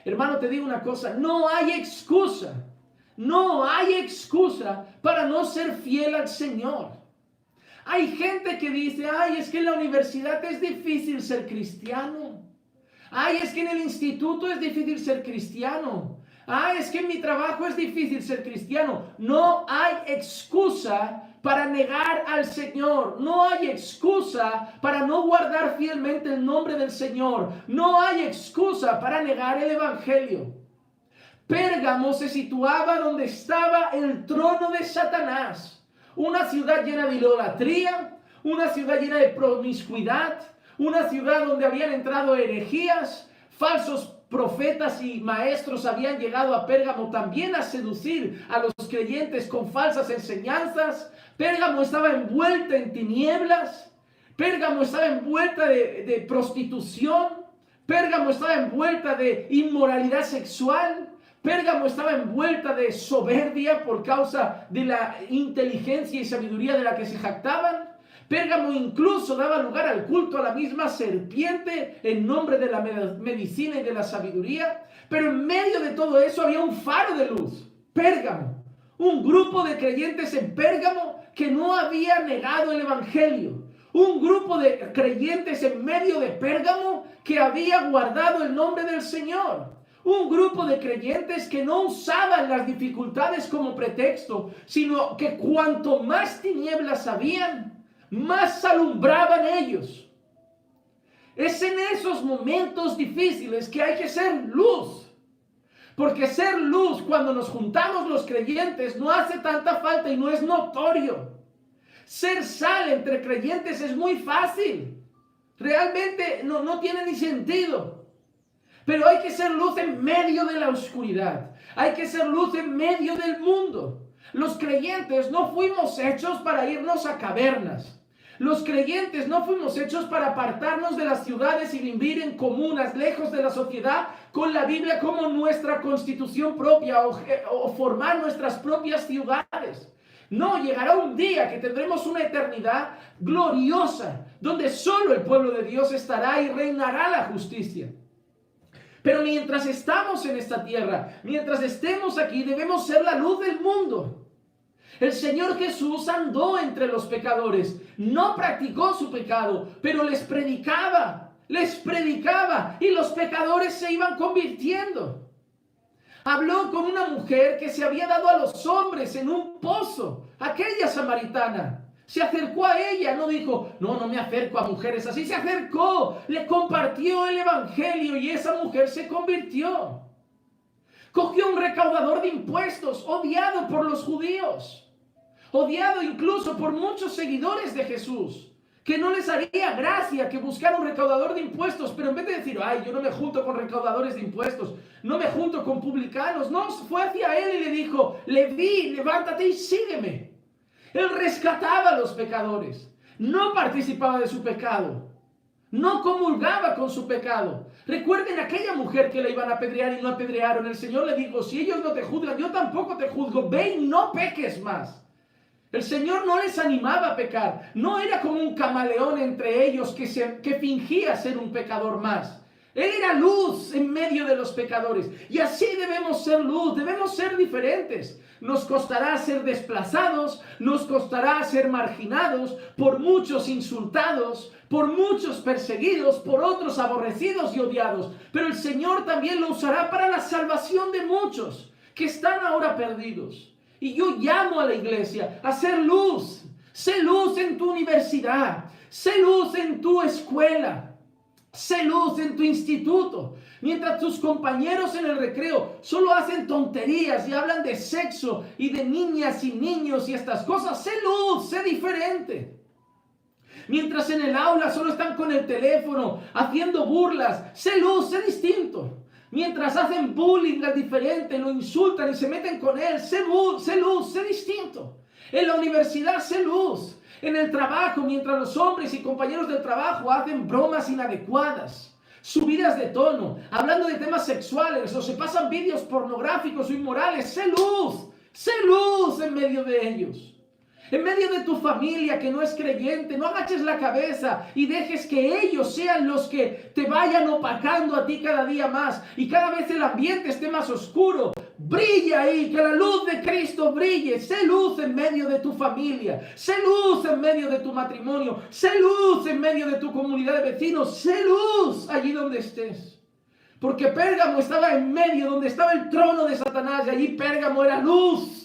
Hermano, te digo una cosa, no hay excusa. No hay excusa para no ser fiel al Señor. Hay gente que dice: ay, es que en la universidad es difícil ser cristiano. Ay, es que en el instituto es difícil ser cristiano. Ay, es que en mi trabajo es difícil ser cristiano. No hay excusa para negar al Señor. No hay excusa para no guardar fielmente el nombre del Señor. No hay excusa para negar el Evangelio. Pérgamo se situaba donde estaba el trono de Satanás. Una ciudad llena de idolatría, una ciudad llena de promiscuidad, una ciudad donde habían entrado herejías, falsos profetas y maestros habían llegado a Pérgamo también a seducir a los creyentes con falsas enseñanzas. Pérgamo estaba envuelta en tinieblas. Pérgamo estaba envuelta de prostitución. Pérgamo estaba envuelta de inmoralidad sexual. Pérgamo estaba envuelta de soberbia por causa de la inteligencia y sabiduría de la que se jactaban. Pérgamo incluso daba lugar al culto a la misma serpiente en nombre de la medicina y de la sabiduría. Pero en medio de todo eso había un faro de luz. Pérgamo, un grupo de creyentes en Pérgamo que no había negado el evangelio. Un grupo de creyentes en medio de Pérgamo que había guardado el nombre del Señor. Un grupo de creyentes que no usaban las dificultades como pretexto, sino que cuanto más tinieblas habían, más alumbraban ellos. Es en esos momentos difíciles que hay que ser luz. Porque ser luz cuando nos juntamos los creyentes no hace tanta falta y no es notorio. Ser sal entre creyentes es muy fácil. Realmente no tiene ni sentido. Pero hay que ser luz en medio de la oscuridad. Hay que ser luz en medio del mundo. Los creyentes no fuimos hechos para irnos a cavernas. Los creyentes no fuimos hechos para apartarnos de las ciudades y vivir en comunas, lejos de la sociedad, con la Biblia como nuestra constitución propia o formar nuestras propias ciudades. No, llegará un día que tendremos una eternidad gloriosa, donde solo el pueblo de Dios estará y reinará la justicia. Pero mientras estamos en esta tierra, mientras estemos aquí, debemos ser la luz del mundo. El Señor Jesús andó entre los pecadores, no practicó su pecado, pero les predicaba y los pecadores se iban convirtiendo. Habló con una mujer que se había dado a los hombres en un pozo, aquella samaritana. Se acercó a ella, no dijo, no me acerco a mujeres así, se acercó, le compartió el evangelio y esa mujer se convirtió. Cogió un recaudador de impuestos, odiado por los judíos, odiado incluso por muchos seguidores de Jesús, que no les haría gracia que buscara un recaudador de impuestos, pero en vez de decir, yo no me junto con recaudadores de impuestos, no me junto con publicanos, no, fue hacia él y le dijo, Leví, levántate y sígueme. Él rescataba a los pecadores, no participaba de su pecado, no comulgaba con su pecado. Recuerden aquella mujer que le iban a apedrear y no apedrearon. El Señor le dijo, si ellos no te juzgan, yo tampoco te juzgo, ve y no peques más. El Señor no les animaba a pecar, no era como un camaleón entre ellos que fingía ser un pecador más. Él era luz en medio de los pecadores. Y así debemos ser luz, debemos ser diferentes. Nos costará ser desplazados, nos costará ser marginados, por muchos insultados, por muchos perseguidos, por otros aborrecidos y odiados. Pero el Señor también lo usará para la salvación de muchos que están ahora perdidos. Y yo llamo a la iglesia a ser luz. Sé luz en tu universidad, sé luz en tu escuela. Sé luz en tu instituto. Mientras tus compañeros en el recreo solo hacen tonterías y hablan de sexo y de niñas y niños y estas cosas, sé luz, sé diferente. Mientras en el aula solo están con el teléfono haciendo burlas, sé luz, sé distinto. Mientras hacen bullying al diferente, lo insultan y se meten con él, sé luz, sé distinto. En la universidad, sé luz. En el trabajo, mientras los hombres y compañeros del trabajo hacen bromas inadecuadas, subidas de tono, hablando de temas sexuales o se pasan vídeos pornográficos o inmorales, sé luz en medio de ellos. En medio de tu familia que no es creyente, no agaches la cabeza y dejes que ellos sean los que te vayan opacando a ti cada día más y cada vez el ambiente esté más oscuro. Brilla ahí, que la luz de Cristo brille. Sé luz en medio de tu familia, sé luz en medio de tu matrimonio, sé luz en medio de tu comunidad de vecinos, sé luz allí donde estés. Porque Pérgamo estaba en medio, donde estaba el trono de Satanás, y allí Pérgamo era luz.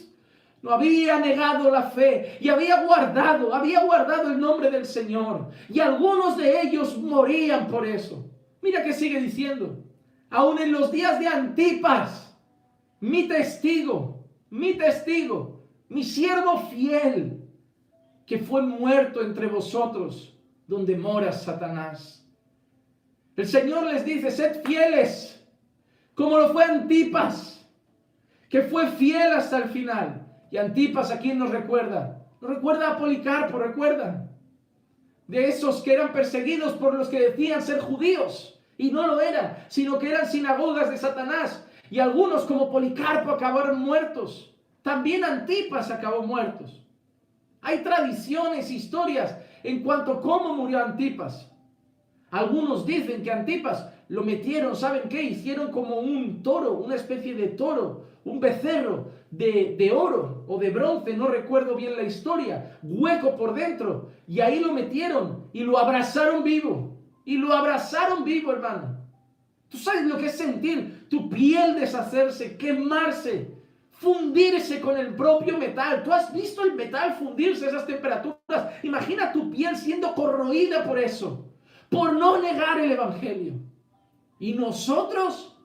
No había negado la fe y había guardado el nombre del Señor. Y algunos de ellos morían por eso. Mira que sigue diciendo. Aún en los días de Antipas, mi testigo, mi siervo fiel, que fue muerto entre vosotros, donde mora Satanás. El Señor les dice, sed fieles, como lo fue Antipas, que fue fiel hasta el final. Y Antipas, ¿a quién nos recuerda? Nos recuerda a Policarpo, recuerda. De esos que eran perseguidos por los que decían ser judíos, y no lo eran, sino que eran sinagogas de Satanás. Y algunos como Policarpo acabaron muertos. También Antipas acabó muertos. Hay tradiciones, historias en cuanto a cómo murió Antipas. Algunos dicen que Antipas lo metieron, ¿saben qué? Hicieron como un toro, una especie de toro, un becerro de oro o de bronce, no recuerdo bien la historia, hueco por dentro, y ahí lo metieron y lo abrazaron vivo. Y lo abrazaron vivo, hermano. ¿Tú sabes lo que es sentir tu piel deshacerse, quemarse, fundirse con el propio metal? ¿Tú has visto el metal fundirse a esas temperaturas? Imagina tu piel siendo corroída por eso, por no negar el evangelio. Y nosotros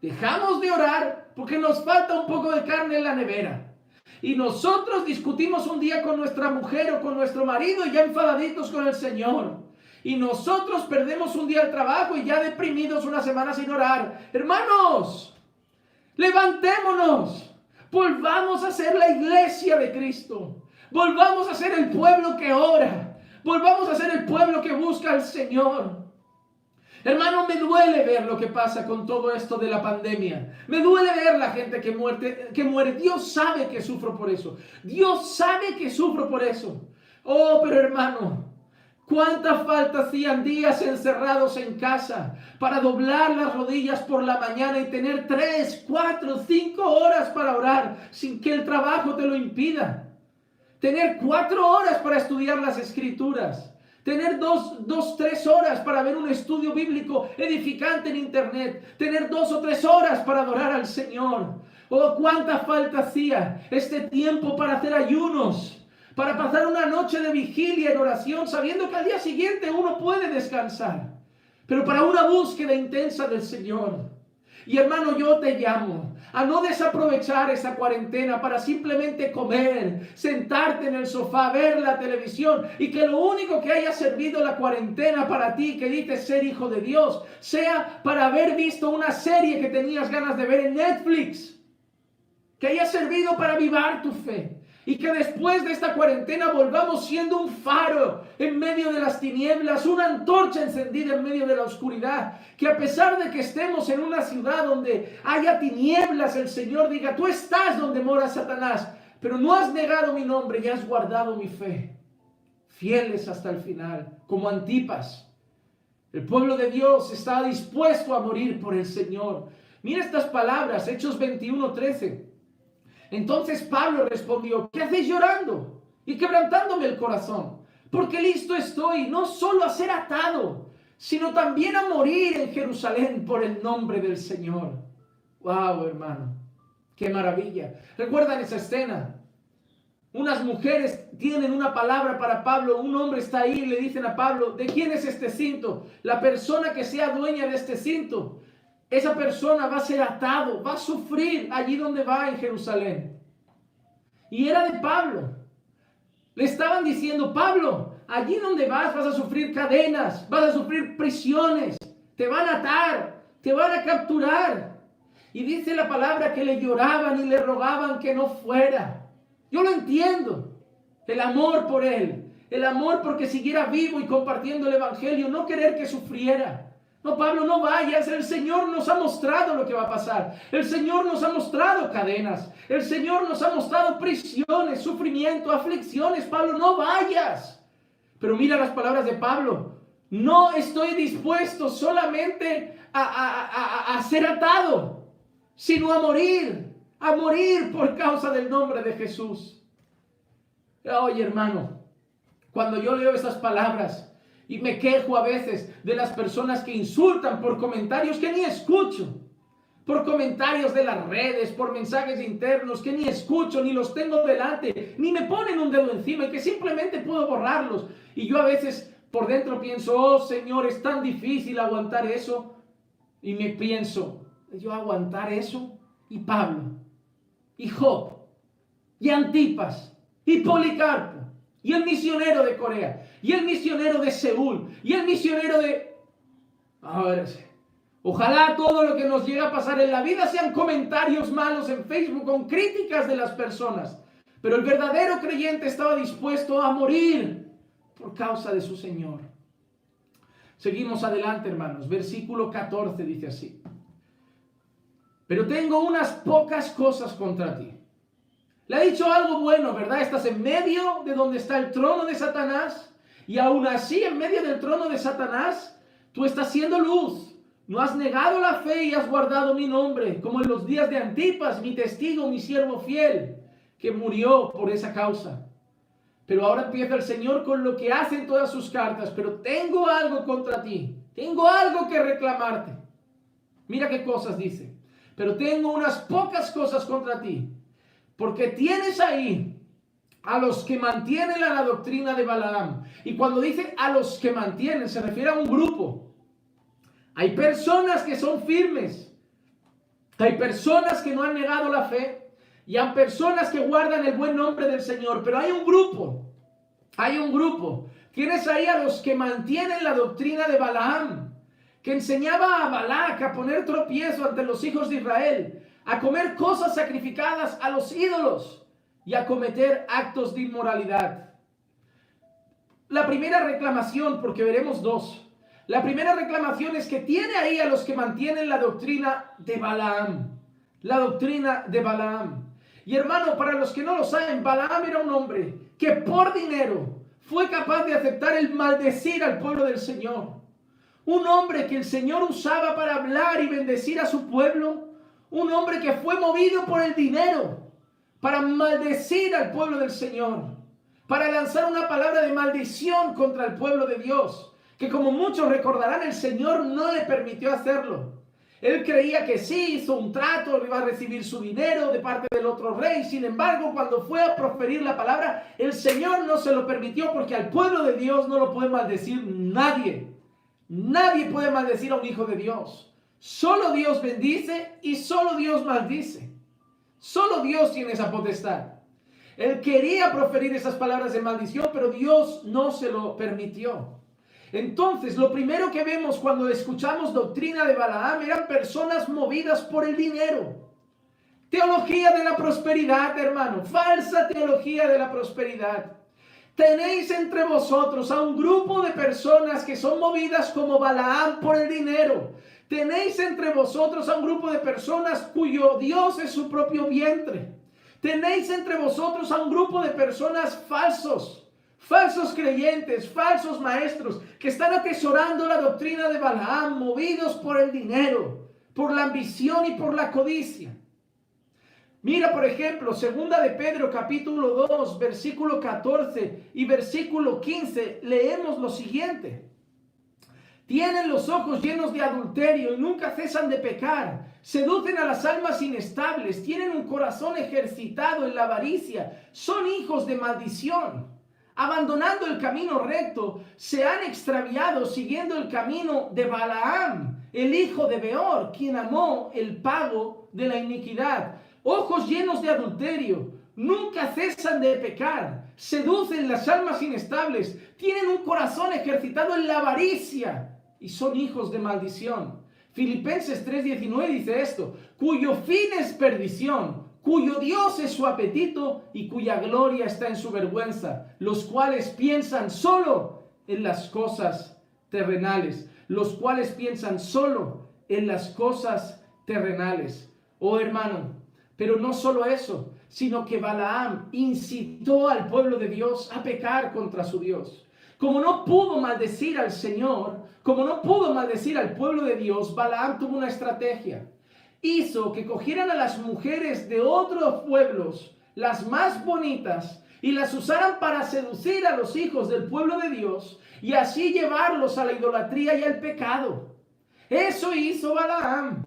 dejamos de orar porque nos falta un poco de carne en la nevera. Y nosotros discutimos un día con nuestra mujer o con nuestro marido y ya enfadaditos con el Señor. Y nosotros perdemos un día el trabajo y ya deprimidos una semana sin orar. Hermanos, levantémonos. Volvamos a ser la iglesia de Cristo. Volvamos a ser el pueblo que ora. Volvamos a ser el pueblo que busca al Señor. Hermano, me duele ver lo que pasa con todo esto de la pandemia. Me duele ver la gente que muere. Dios sabe que sufro por eso. Dios sabe que sufro por eso. Oh, pero hermano, ¿cuánta falta hacían días encerrados en casa para doblar las rodillas por la mañana y tener 3, 4, 5 horas para orar sin que el trabajo te lo impida? Tener 4 horas para estudiar las Escrituras. Tener 3 horas para ver un estudio bíblico edificante en internet. Tener 2 o 3 horas para adorar al Señor. Oh, cuánta falta hacía este tiempo para hacer ayunos, para pasar una noche de vigilia en oración, sabiendo que al día siguiente uno puede descansar, pero para una búsqueda intensa del Señor. Y hermano, yo te llamo a no desaprovechar esa cuarentena para simplemente comer, sentarte en el sofá, ver la televisión y que lo único que haya servido la cuarentena para ti, que dices ser hijo de Dios, sea para haber visto una serie que tenías ganas de ver en Netflix, que haya servido para avivar tu fe. Y que después de esta cuarentena volvamos siendo un faro en medio de las tinieblas, una antorcha encendida en medio de la oscuridad. Que a pesar de que estemos en una ciudad donde haya tinieblas, el Señor diga, tú estás donde mora Satanás, pero no has negado mi nombre y has guardado mi fe. Fieles hasta el final, como Antipas. El pueblo de Dios está dispuesto a morir por el Señor. Mira estas palabras, Hechos 21:13. Entonces Pablo respondió, ¿qué hacéis llorando y quebrantándome el corazón? Porque listo estoy, no solo a ser atado, sino también a morir en Jerusalén por el nombre del Señor. Wow, hermano, qué maravilla. ¿Recuerdan esa escena? Unas mujeres tienen una palabra para Pablo, un hombre está ahí y le dicen a Pablo, ¿de quién es este cinto? La persona que sea dueña de este cinto. Esa persona va a ser atado, va a sufrir allí donde va en Jerusalén. Y era de Pablo. Le estaban diciendo, Pablo, allí donde vas a sufrir cadenas, vas a sufrir prisiones, te van a atar, te van a capturar. Y dice la palabra que le lloraban y le rogaban que no fuera. Yo lo entiendo, el amor por él, el amor porque siguiera vivo y compartiendo el evangelio, no querer que sufriera. No, Pablo, no vayas, el Señor nos ha mostrado lo que va a pasar. El Señor nos ha mostrado cadenas. El Señor nos ha mostrado prisiones, sufrimiento, aflicciones. Pablo, no vayas. Pero mira las palabras de Pablo. No estoy dispuesto solamente a ser atado, sino a morir por causa del nombre de Jesús. Oye, hermano, cuando yo leo estas palabras, y me quejo a veces de las personas que insultan por comentarios que ni escucho. Por comentarios de las redes, por mensajes internos que ni escucho, ni los tengo delante, ni me ponen un dedo encima y que simplemente puedo borrarlos. Y yo a veces por dentro pienso, oh Señor, es tan difícil aguantar eso. Y me pienso, yo aguantar eso. Y Pablo, y Job, y Antipas, y Policarpo, y el misionero de Corea, y el misionero de Seúl, y el misionero de Ahora sí. Ojalá todo lo que nos llega a pasar en la vida sean comentarios malos en Facebook con críticas de las personas. Pero el verdadero creyente estaba dispuesto a morir por causa de su Señor. Seguimos adelante, hermanos. Versículo 14 dice así. Pero tengo unas pocas cosas contra ti. Le ha dicho algo bueno, ¿verdad? Estás en medio de donde está el trono de Satanás. Y aún así, en medio del trono de Satanás, tú estás siendo luz. No has negado la fe y has guardado mi nombre, como en los días de Antipas, mi testigo, mi siervo fiel, que murió por esa causa. Pero ahora empieza el Señor con lo que hace en todas sus cartas. Pero tengo algo contra ti. Tengo algo que reclamarte. Mira qué cosas dice. Pero tengo unas pocas cosas contra ti. Porque tienes ahí a los que mantienen la doctrina de Balaam. Y cuando dice a los que mantienen, se refiere a un grupo. Hay personas que son firmes. Hay personas que no han negado la fe. Y hay personas que guardan el buen nombre del Señor. Pero hay un grupo. Hay un grupo. Tienes ahí a los que mantienen la doctrina de Balaam, que enseñaba a Balac a poner tropiezo ante los hijos de Israel, a comer cosas sacrificadas a los ídolos y a cometer actos de inmoralidad. La primera reclamación, porque veremos dos. La primera reclamación es que tiene ahí a los que mantienen la doctrina de Balaam. La doctrina de Balaam. Y hermano, para los que no lo saben, Balaam era un hombre que por dinero fue capaz de aceptar el maldecir al pueblo del Señor. Un hombre que el Señor usaba para hablar y bendecir a su pueblo. Un hombre que fue movido por el dinero para maldecir al pueblo del Señor. Para lanzar una palabra de maldición contra el pueblo de Dios. Que como muchos recordarán, el Señor no le permitió hacerlo. Él creía que sí, hizo un trato, iba a recibir su dinero de parte del otro rey. Sin embargo, cuando fue a proferir la palabra, el Señor no se lo permitió, porque al pueblo de Dios no lo puede maldecir nadie. Nadie puede maldecir a un hijo de Dios. Solo Dios bendice y solo Dios maldice. Solo Dios tiene esa potestad. Él quería proferir esas palabras de maldición, pero Dios no se lo permitió. Entonces, lo primero que vemos cuando escuchamos doctrina de Balaam eran personas movidas por el dinero. Teología de la prosperidad, hermano. Falsa teología de la prosperidad. Tenéis entre vosotros a un grupo de personas que son movidas como Balaam por el dinero. Tenéis entre vosotros a un grupo de personas cuyo Dios es su propio vientre. Tenéis entre vosotros a un grupo de personas falsos creyentes, falsos maestros, que están atesorando la doctrina de Balaam, movidos por el dinero, por la ambición y por la codicia. Mira, por ejemplo, segunda de Pedro, capítulo 2, versículo 14 y versículo 15, leemos lo siguiente. Tienen los ojos llenos de adulterio y nunca cesan de pecar. Seducen a las almas inestables, tienen un corazón ejercitado en la avaricia, son hijos de maldición. Abandonando el camino recto, se han extraviado siguiendo el camino de Balaam, el hijo de Beor, quien amó el pago de la iniquidad. Ojos llenos de adulterio, nunca cesan de pecar, seducen las almas inestables, tienen un corazón ejercitado en la avaricia y son hijos de maldición. Filipenses 3:19 dice esto, cuyo fin es perdición, cuyo Dios es su apetito y cuya gloria está en su vergüenza, los cuales piensan solo en las cosas terrenales, los cuales piensan solo en las cosas terrenales. Oh hermano, pero no solo eso, sino que Balaam incitó al pueblo de Dios a pecar contra su Dios. Como no pudo maldecir al Señor, como no pudo maldecir al pueblo de Dios, Balaam tuvo una estrategia. Hizo que cogieran a las mujeres de otros pueblos, las más bonitas, y las usaran para seducir a los hijos del pueblo de Dios y así llevarlos a la idolatría y al pecado. Eso hizo Balaam.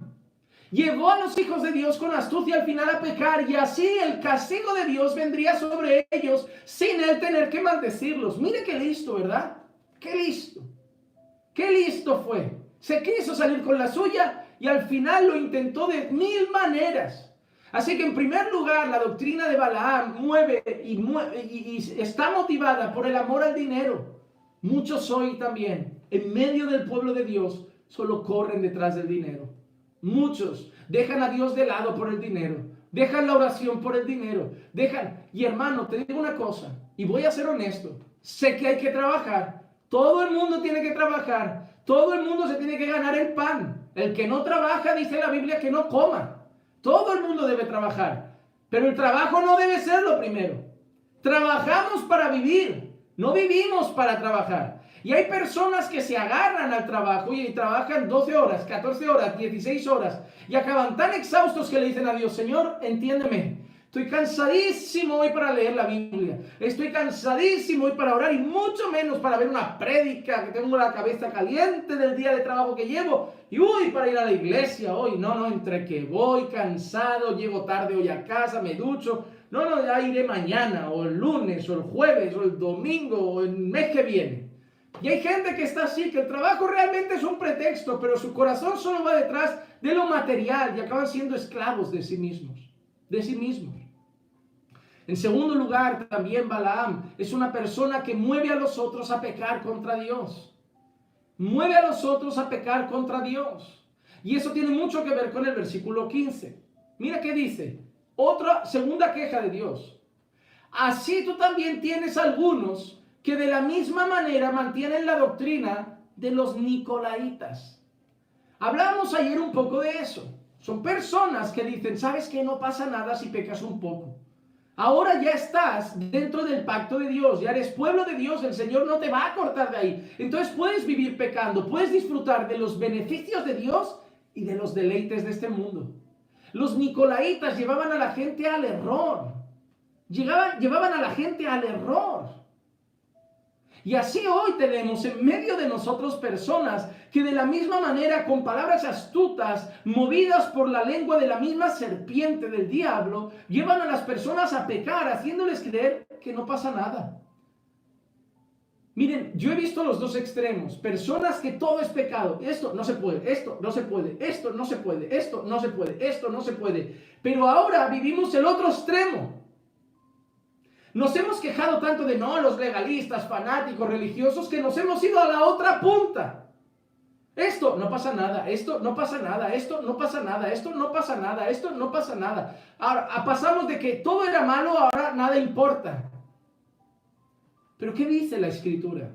Llevó a los hijos de Dios con astucia al final a pecar y así el castigo de Dios vendría sobre ellos sin él tener que maldecirlos. Mire qué listo, ¿verdad? Qué listo. Qué listo fue. Se quiso salir con la suya y al final lo intentó de 1000 maneras. Así que en primer lugar, la doctrina de Balaam mueve y está motivada por el amor al dinero. Muchos hoy también, en medio del pueblo de Dios, solo corren detrás del dinero. Muchos dejan a Dios de lado por el dinero, dejan la oración por el dinero, y hermano, te digo una cosa, y voy a ser honesto, sé que hay que trabajar, todo el mundo tiene que trabajar, todo el mundo se tiene que ganar el pan. El que no trabaja, dice la Biblia, que no coma. Todo el mundo debe trabajar, pero el trabajo no debe ser lo primero. Trabajamos para vivir, no vivimos para trabajar. Y hay personas que se agarran al trabajo y trabajan 12 horas, 14 horas, 16 horas y acaban tan exhaustos que le dicen a Dios, Señor, entiéndeme, estoy cansadísimo hoy para leer la Biblia, estoy cansadísimo hoy para orar y mucho menos para ver una prédica que tengo la cabeza caliente del día de trabajo que llevo y para ir a la iglesia hoy, no, entre que voy cansado, llego tarde hoy a casa, me ducho, no, ya iré mañana o el lunes o el jueves o el domingo o el mes que viene. Y hay gente que está así, que el trabajo realmente es un pretexto, pero su corazón solo va detrás de lo material y acaban siendo esclavos de sí mismos. En segundo lugar, también Balaam es una persona que mueve a los otros a pecar contra Dios. Mueve a los otros a pecar contra Dios. Y eso tiene mucho que ver con el versículo 15. Mira qué dice. Otra segunda queja de Dios. Así tú también tienes algunos que de la misma manera mantienen la doctrina de los nicolaitas. Hablábamos ayer un poco de eso. Son personas que dicen, ¿sabes qué? No pasa nada si pecas un poco. Ahora ya estás dentro del pacto de Dios, ya eres pueblo de Dios, el Señor no te va a cortar de ahí. Entonces puedes vivir pecando, puedes disfrutar de los beneficios de Dios y de los deleites de este mundo. Los nicolaitas llevaban a la gente al error. Llevaban a la gente al error. Y así hoy tenemos en medio de nosotros personas que de la misma manera, con palabras astutas, movidas por la lengua de la misma serpiente del diablo, llevan a las personas a pecar, haciéndoles creer que no pasa nada. Miren, yo he visto los dos extremos, personas que todo es pecado, esto no se puede, esto no se puede, esto no se puede, esto no se puede, esto no se puede, pero ahora vivimos el otro extremo. Nos hemos quejado tanto de los legalistas, fanáticos, religiosos, que nos hemos ido a la otra punta. Esto no pasa nada, esto no pasa nada, esto no pasa nada, esto no pasa nada, esto no pasa nada. Ahora pasamos de que todo era malo, ahora nada importa. Pero ¿qué dice la Escritura?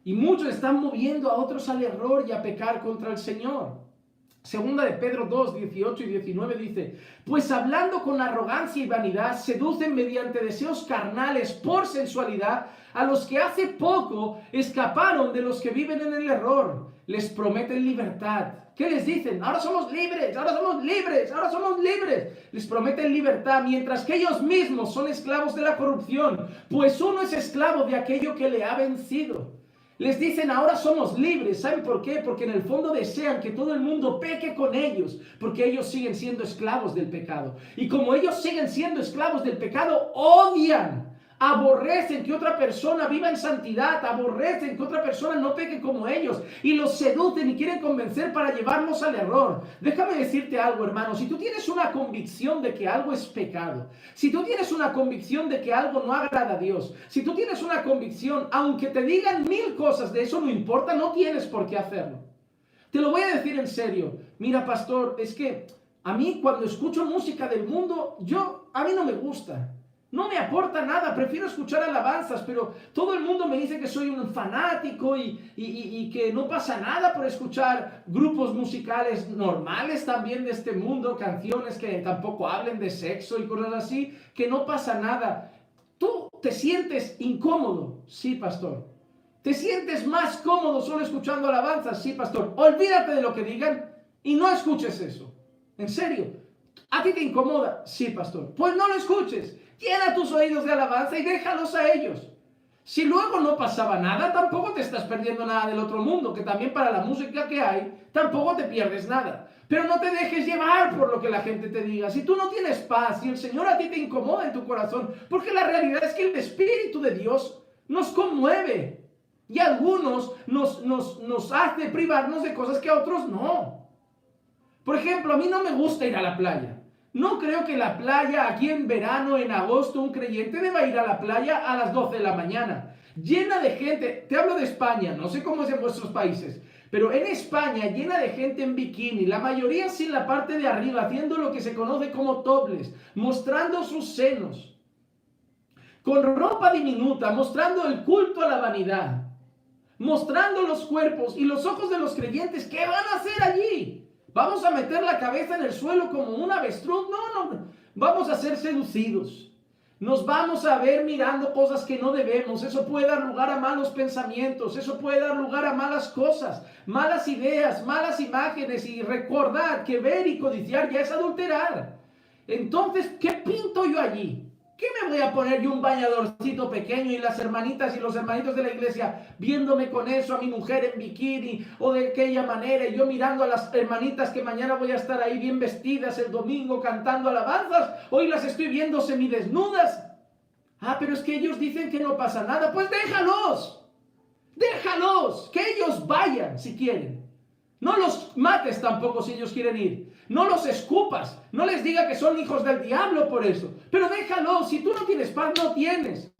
Y muchos están moviendo a otros al error y a pecar contra el Señor. Segunda de Pedro 2, 18 y 19 dice, pues hablando con arrogancia y vanidad, seducen mediante deseos carnales por sensualidad a los que hace poco escaparon de los que viven en el error. Les prometen libertad. ¿Qué les dicen? Ahora somos libres, ahora somos libres, ahora somos libres. Les prometen libertad, mientras que ellos mismos son esclavos de la corrupción, pues uno es esclavo de aquello que le ha vencido. Les dicen, ahora somos libres. ¿Saben por qué? Porque en el fondo desean que todo el mundo peque con ellos, porque ellos siguen siendo esclavos del pecado. Y como ellos siguen siendo esclavos del pecado, odian, aborrecen que otra persona viva en santidad, aborrecen que otra persona no peque como ellos, y los seducen y quieren convencer para llevarlos al error. Déjame decirte algo, hermano, si tú tienes una convicción de que algo es pecado, si tú tienes una convicción de que algo no agrada a Dios, si tú tienes una convicción, aunque te digan 1000 cosas de eso, no importa, no tienes por qué hacerlo. Te lo voy a decir en serio. Mira, pastor, es que a mí cuando escucho música del mundo, a mí no me gusta. No me aporta nada, prefiero escuchar alabanzas, pero todo el mundo me dice que soy un fanático y que no pasa nada por escuchar grupos musicales normales también de este mundo, canciones que tampoco hablen de sexo y cosas así, que no pasa nada. ¿Tú te sientes incómodo? Sí, pastor. ¿Te sientes más cómodo solo escuchando alabanzas? Sí, pastor. Olvídate de lo que digan y no escuches eso. En serio. ¿A ti te incomoda? Sí, pastor. Pues no lo escuches. Llena tus oídos de alabanza y déjalos a ellos. Si luego no pasaba nada, tampoco te estás perdiendo nada del otro mundo, que también para la música que hay, tampoco te pierdes nada. Pero no te dejes llevar por lo que la gente te diga. Si tú no tienes paz, si el Señor a ti te incomoda en tu corazón, porque la realidad es que el Espíritu de Dios nos conmueve. Y a algunos nos hace privarnos de cosas que a otros no. Por ejemplo, a mí no me gusta ir a la playa. No creo que la playa, aquí en verano, en agosto, un creyente deba ir a la playa a las 12 de la mañana. llena de gente. Te hablo de España, no sé cómo es en vuestros países, pero en España llena de gente en bikini, la mayoría sin la parte de arriba, haciendo lo que se conoce como topless, mostrando sus senos, con ropa diminuta, mostrando el culto a la vanidad, mostrando los cuerpos y los ojos de los creyentes. ¿Qué van a hacer allí? ¿Vamos a meter la cabeza en el suelo como un avestruz? No. Vamos a ser seducidos. Nos vamos a ver mirando cosas que no debemos. Eso puede dar lugar a malos pensamientos. Eso puede dar lugar a malas cosas, malas ideas, malas imágenes. Y recordar que ver y codiciar ya es adulterar. Entonces, ¿qué pinto yo allí? ¿Qué me voy a poner yo un bañadorcito pequeño y las hermanitas y los hermanitos de la iglesia viéndome con eso, a mi mujer en bikini o de aquella manera, y yo mirando a las hermanitas que mañana voy a estar ahí bien vestidas el domingo cantando alabanzas? Hoy las estoy viendo semidesnudas. Pero es que ellos dicen que no pasa nada. Pues déjalos, que ellos vayan si quieren. No los mates tampoco si ellos quieren ir. No los escupas. No les diga que son hijos del diablo por eso. Pero déjalos. Si tú no tienes paz, no tienes.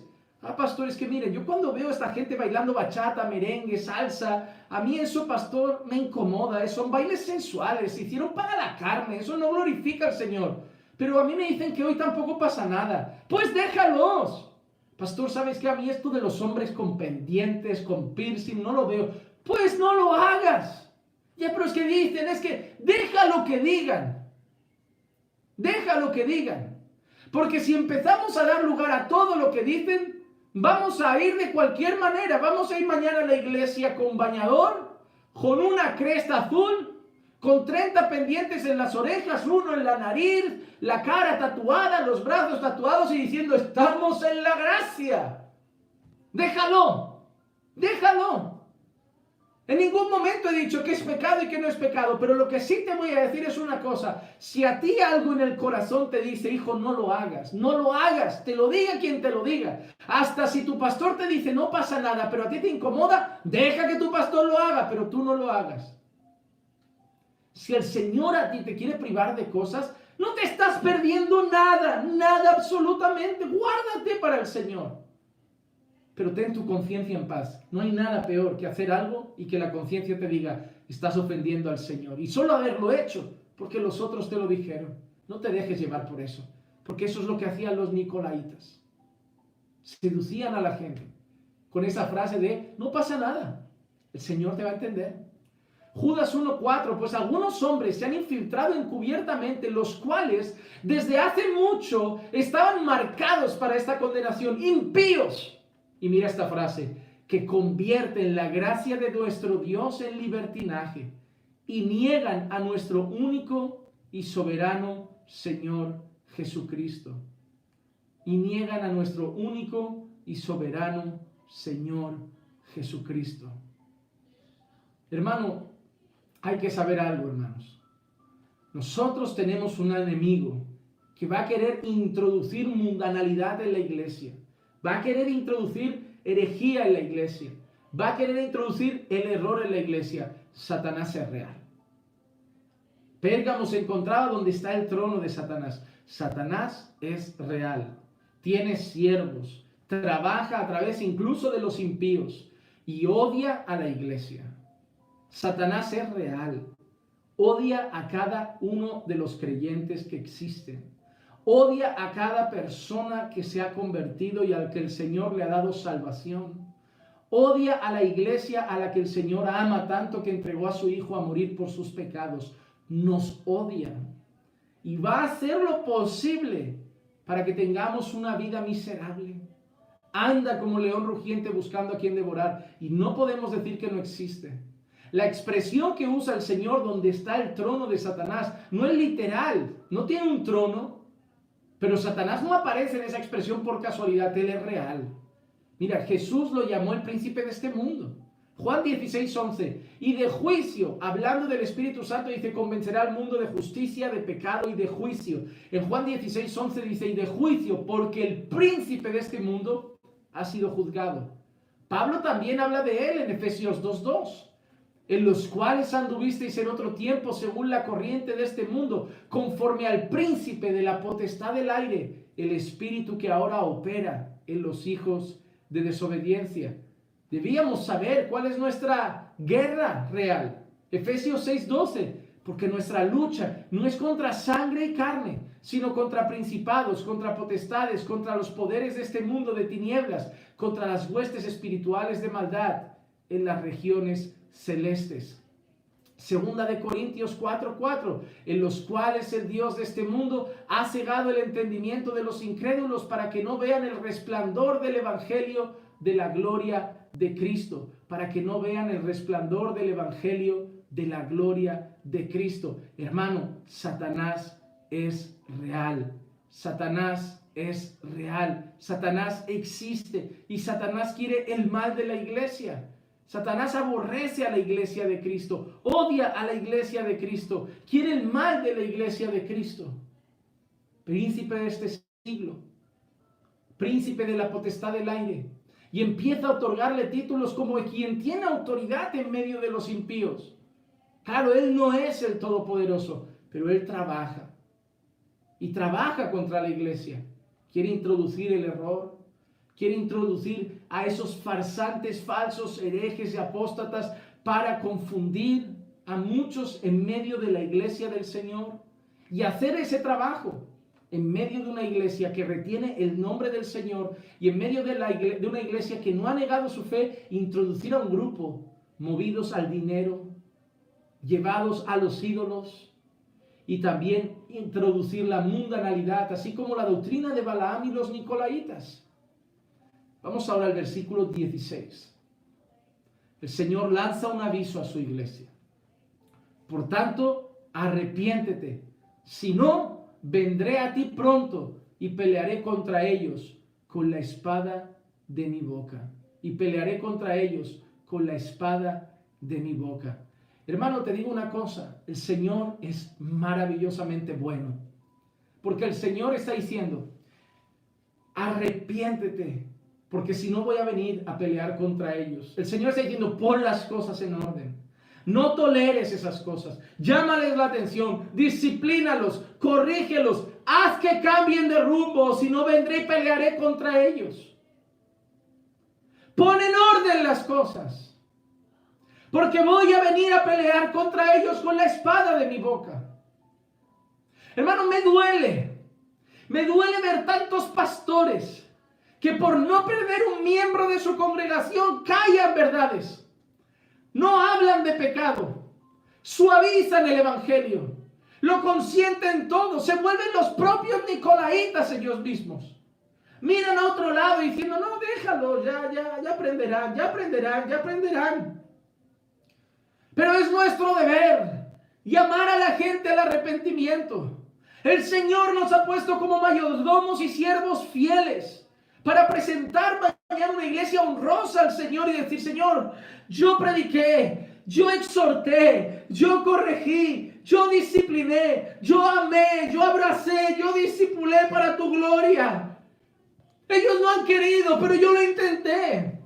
Pastor, es que miren, yo cuando veo a esta gente bailando bachata, merengue, salsa, a mí eso, pastor, me incomoda. Son bailes sensuales. Se hicieron para la carne. Eso no glorifica al Señor. Pero a mí me dicen que hoy tampoco pasa nada. Pues déjalos. Pastor, ¿sabes qué? A mí esto de los hombres con pendientes, con piercing, no lo veo. Pues no lo hagas. Ya, pero es que dicen, es que deja lo que digan. Deja lo que digan. Porque si empezamos a dar lugar a todo lo que dicen, vamos a ir de cualquier manera. Vamos a ir mañana a la iglesia con bañador, con una cresta azul, con 30 pendientes en las orejas, uno en la nariz, la cara tatuada, los brazos tatuados y diciendo, estamos en la gracia. Déjalo. En ningún momento he dicho que es pecado y que no es pecado, pero lo que sí te voy a decir es una cosa. Si a ti algo en el corazón te dice, hijo, no lo hagas, te lo diga quien te lo diga. Hasta si tu pastor te dice, no pasa nada, pero a ti te incomoda, deja que tu pastor lo haga, pero tú no lo hagas. Si el Señor a ti te quiere privar de cosas, no te estás perdiendo nada absolutamente. Guárdate para el Señor. Pero ten tu conciencia en paz. No hay nada peor que hacer algo y que la conciencia te diga, estás ofendiendo al Señor. Y solo haberlo hecho, porque los otros te lo dijeron. No te dejes llevar por eso, porque eso es lo que hacían los nicolaitas. Seducían a la gente con esa frase de, no pasa nada, el Señor te va a entender. Judas 1:4, pues algunos hombres se han infiltrado encubiertamente, los cuales desde hace mucho estaban marcados para esta condenación, impíos. Y mira esta frase, que convierten la gracia de nuestro Dios en libertinaje y niegan a nuestro único y soberano Señor Jesucristo. Y niegan a nuestro único y soberano Señor Jesucristo. Hermano, hay que saber algo, hermanos. Nosotros tenemos un enemigo que va a querer introducir mundanalidad en la iglesia. Va a querer introducir herejía en la iglesia. Va a querer introducir el error en la iglesia. Satanás es real. Pérgamo se encontraba donde está el trono de Satanás. Satanás es real. Tiene siervos. Trabaja a través incluso de los impíos. Y odia a la iglesia. Satanás es real. Odia a cada uno de los creyentes que existen. Odia a cada persona que se ha convertido y al que el Señor le ha dado salvación. Odia a la iglesia a la que el Señor ama tanto que entregó a su Hijo a morir por sus pecados. Nos odia. Y va a hacer lo posible para que tengamos una vida miserable. Anda como león rugiente buscando a quien devorar. Y no podemos decir que no existe. La expresión que usa el Señor donde está el trono de Satanás no es literal. No tiene un trono. Pero Satanás no aparece en esa expresión por casualidad, él es real. Mira, Jesús lo llamó el príncipe de este mundo. Juan 16:11. Y de juicio, hablando del Espíritu Santo, dice, convencerá al mundo de justicia, de pecado y de juicio. En Juan 16:11 dice, y de juicio, porque el príncipe de este mundo ha sido juzgado. Pablo también habla de él en Efesios 2:2. En los cuales anduvisteis en otro tiempo según la corriente de este mundo, conforme al príncipe de la potestad del aire, el espíritu que ahora opera en los hijos de desobediencia. Debíamos saber cuál es nuestra guerra real. Efesios 6:12, porque nuestra lucha no es contra sangre y carne, sino contra principados, contra potestades, contra los poderes de este mundo de tinieblas, contra las huestes espirituales de maldad en las regiones celestes. Segunda de Corintios 4:4, en los cuales el Dios de este mundo ha cegado el entendimiento de los incrédulos para que no vean el resplandor del evangelio de la gloria de Cristo, para que no vean el resplandor del evangelio de la gloria de Cristo. Hermano, Satanás es real. Satanás es real. Satanás existe y Satanás quiere el mal de la iglesia. Satanás aborrece a la iglesia de Cristo, odia a la iglesia de Cristo, quiere el mal de la iglesia de Cristo. Príncipe de este siglo, príncipe de la potestad del aire, y empieza a otorgarle títulos como quien tiene autoridad en medio de los impíos. Claro, él no es el Todopoderoso, pero él trabaja y trabaja contra la iglesia. Quiere introducir el error, quiere introducir a esos farsantes, falsos, herejes y apóstatas para confundir a muchos en medio de la iglesia del Señor y hacer ese trabajo en medio de una iglesia que retiene el nombre del Señor y en medio de una iglesia que no ha negado su fe, introducir a un grupo movidos al dinero, llevados a los ídolos y también introducir la mundanalidad, así como la doctrina de Balaam y los Nicolaitas. Vamos ahora al versículo 16. El Señor lanza un aviso a su iglesia. Por tanto, arrepiéntete. Si no, vendré a ti pronto y pelearé contra ellos con la espada de mi boca. Y pelearé contra ellos con la espada de mi boca. Hermano, te digo una cosa. El Señor es maravillosamente bueno. Porque el Señor está diciendo, arrepiéntete. Porque si no voy a venir a pelear contra ellos. El Señor está diciendo, pon las cosas en orden. No toleres esas cosas. Llámales la atención. Disciplínalos. Corrígelos. Haz que cambien de rumbo. Si no, vendré y pelearé contra ellos. Pon en orden las cosas. Porque voy a venir a pelear contra ellos con la espada de mi boca. Hermano, me duele. Me duele ver tantos pastores que por no perder un miembro de su congregación callan verdades, no hablan de pecado, suavizan el evangelio, lo consienten todo, se vuelven los propios nicolaitas ellos mismos. Miran a otro lado diciendo, no, déjalo, ya aprenderán. Pero es nuestro deber llamar a la gente al arrepentimiento. El Señor nos ha puesto como mayordomos y siervos fieles para presentar mañana una iglesia honrosa al Señor y decir, Señor, yo prediqué, yo exhorté, yo corregí, yo discipliné, yo amé, yo abracé, yo discipulé para tu gloria. Ellos no han querido, pero yo lo intenté.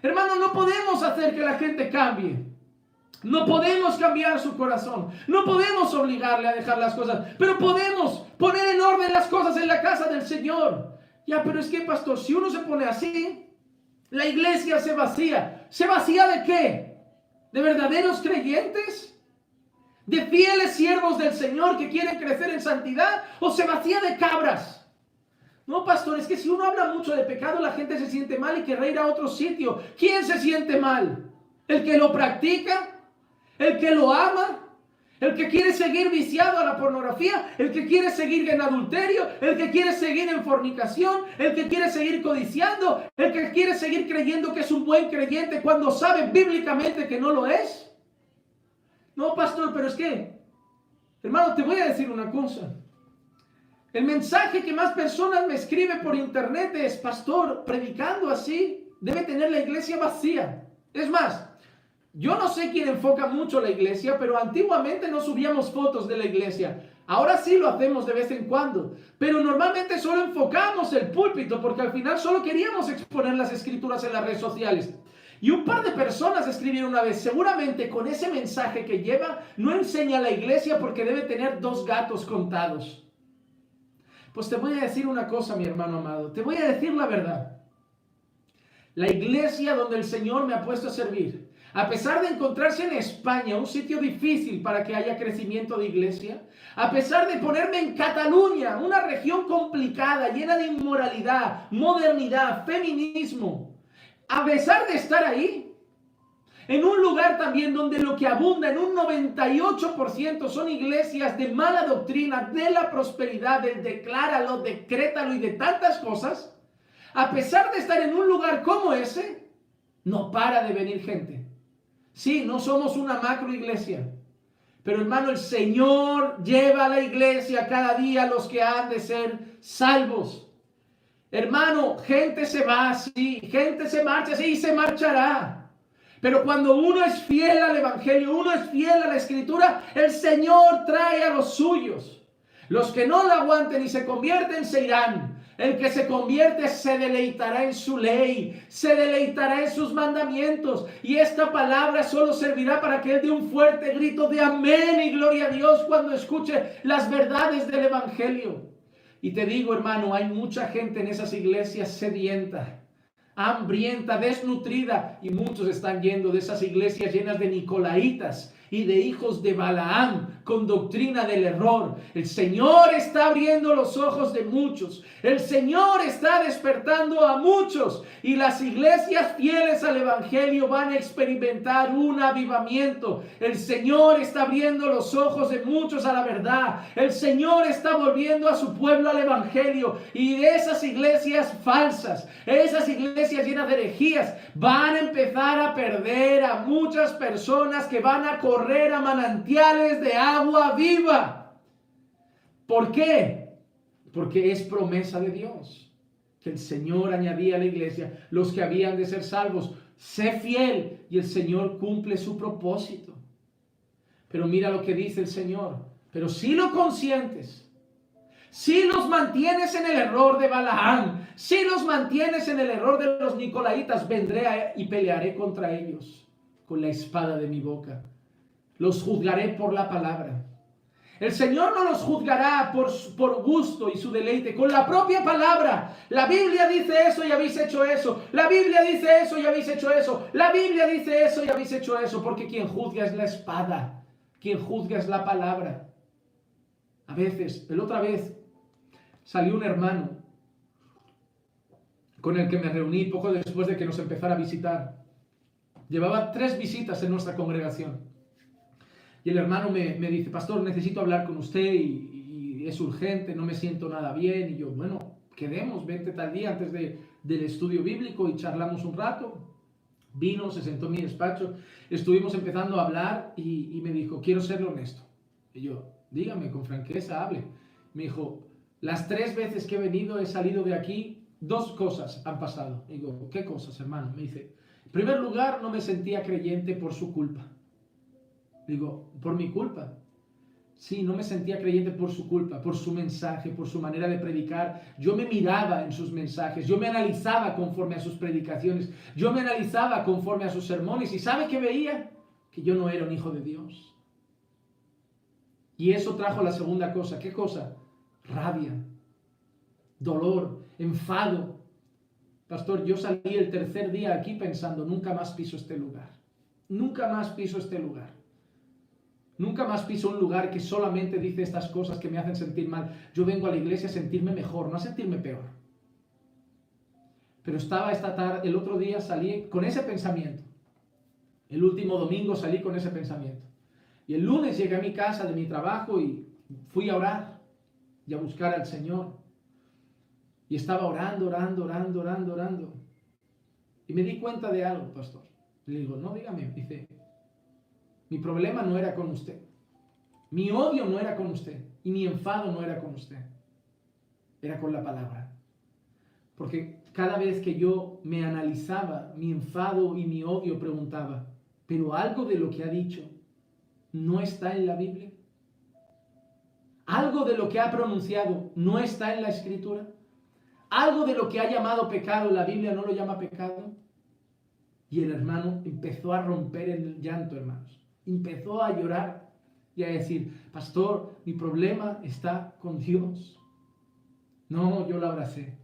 Hermano, no podemos hacer que la gente cambie. No podemos cambiar su corazón. No podemos obligarle a dejar las cosas. Pero podemos poner en orden las cosas en la casa del Señor. Ya, pero es que, pastor, si uno se pone así, la iglesia se vacía. ¿Se vacía de qué? ¿De verdaderos creyentes? ¿De fieles siervos del Señor que quieren crecer en santidad? ¿O se vacía de cabras? No, pastor, es que si uno habla mucho de pecado, la gente se siente mal y querrá ir a otro sitio. ¿Quién se siente mal? ¿El que lo practica? ¿El que lo ama? ¿El que quiere seguir viciado a la pornografía? ¿El que quiere seguir en adulterio? ¿El que quiere seguir en fornicación? ¿El que quiere seguir codiciando? ¿El que quiere seguir creyendo que es un buen creyente cuando sabe bíblicamente que no lo es? No, pastor, pero es que, hermano, te voy a decir una cosa. El mensaje que más personas me escriben por internet es, pastor, predicando así, debe tener la iglesia vacía. Es más, yo no sé quién enfoca mucho la iglesia, pero antiguamente no subíamos fotos de la iglesia. Ahora sí lo hacemos de vez en cuando, pero normalmente solo enfocamos el púlpito porque al final solo queríamos exponer las escrituras en las redes sociales. Y un par de personas escribieron una vez, seguramente con ese mensaje que lleva, no enseña a la iglesia porque debe tener 2 gatos contados. Pues te voy a decir una cosa, mi hermano amado, te voy a decir la verdad. la iglesia donde el Señor me ha puesto a servir, a pesar de encontrarse en España, un sitio difícil para que haya crecimiento de iglesia, a pesar de ponerme en Cataluña, una región complicada, llena de inmoralidad, modernidad, feminismo, a pesar de estar ahí, en un lugar también donde lo que abunda en un 98% son iglesias de mala doctrina, de la prosperidad, del decláralo, decrétalo y de tantas cosas, a pesar de estar en un lugar como ese, no para de venir gente. Sí, no somos una macro iglesia, pero hermano, el Señor lleva a la iglesia cada día a los que han de ser salvos. Hermano, gente se va, sí, gente se marcha, sí, y se marchará. Pero cuando uno es fiel al Evangelio, uno es fiel a la Escritura, el Señor trae a los suyos. Los que no la aguanten y se convierten se irán. El que se convierte se deleitará en su ley, se deleitará en sus mandamientos. Y esta palabra solo servirá para que él dé un fuerte grito de amén y gloria a Dios cuando escuche las verdades del Evangelio. Y te digo, hermano, hay mucha gente en esas iglesias sedienta, hambrienta, desnutrida, y muchos están yendo de esas iglesias llenas de nicolaitas y de hijos de Balaam con doctrina del error. El Señor está abriendo los ojos de muchos. El Señor está despertando a muchos, y las iglesias fieles al Evangelio van a experimentar un avivamiento. El Señor está abriendo los ojos de muchos a la verdad. El Señor está volviendo a su pueblo al Evangelio, y de esas iglesias falsas, esas iglesias llenas de herejías, van a empezar a perder a muchas personas que van a correr a manantiales de agua viva. ¿Por qué? Porque es promesa de Dios que el Señor añadía a la iglesia los que habían de ser salvos. Sé fiel y el Señor cumple su propósito. Pero mira lo que dice el Señor. Pero si lo consientes, si los mantienes en el error de Balaam, si los mantienes en el error de los nicolaitas, vendré y pelearé contra ellos con la espada de mi boca. Los juzgaré por la palabra. El Señor no los juzgará por gusto y su deleite, con la propia palabra. La Biblia dice eso y habéis hecho eso. La Biblia dice eso y habéis hecho eso. La Biblia dice eso y habéis hecho eso. Porque quien juzga es la espada. Quien juzga es la palabra. A veces, la otra vez, salió un hermano con el que me reuní poco después de que nos empezara a visitar. Llevaba 3 visitas en nuestra congregación. Y el hermano me dice: pastor, necesito hablar con usted y es urgente, no me siento nada bien. Y yo, bueno, quedemos, vente tal día antes del estudio bíblico y charlamos un rato. Vino, se sentó en mi despacho, estuvimos empezando a hablar y me dijo: quiero serle honesto. Y yo, dígame, con franqueza, hable. Me dijo: las 3 veces que he venido, he salido de aquí, 2 cosas han pasado. Y digo, ¿qué cosas, hermano? Me dice: en primer lugar, no me sentía creyente por su culpa. Digo, ¿por mi culpa? Sí, no me sentía creyente por su culpa, por su mensaje, por su manera de predicar. Yo me miraba en sus mensajes, yo me analizaba conforme a sus predicaciones, yo me analizaba conforme a sus sermones. ¿Y sabe qué veía? Que yo no era un hijo de Dios. Y eso trajo la segunda cosa. ¿Qué cosa? Rabia, dolor, enfado. Pastor, yo salí el 3er día aquí pensando: nunca más piso este lugar. Nunca más piso este lugar. Nunca más piso un lugar que solamente dice estas cosas que me hacen sentir mal. Yo vengo a la iglesia a sentirme mejor, no a sentirme peor. Pero estaba esta tarde, el otro día salí con ese pensamiento. El último domingo salí con ese pensamiento. Y el lunes llegué a mi casa de mi trabajo y fui a orar y a buscar al Señor. Y estaba orando. Y me di cuenta de algo, pastor. Le digo, no, dígame. Dice, mi problema no era con usted. Mi odio no era con usted. Y mi enfado no era con usted. Era con la palabra. Porque cada vez que yo me analizaba mi enfado y mi odio, preguntaba, ¿pero algo de lo que ha dicho no está en la Biblia? ¿Algo de lo que ha pronunciado no está en la Escritura? ¿Algo de lo que ha llamado pecado, la Biblia no lo llama pecado? Y el hermano empezó a romper el llanto, hermanos. Empezó a llorar y a decir, pastor, mi problema está con Dios. No, yo lo abracé.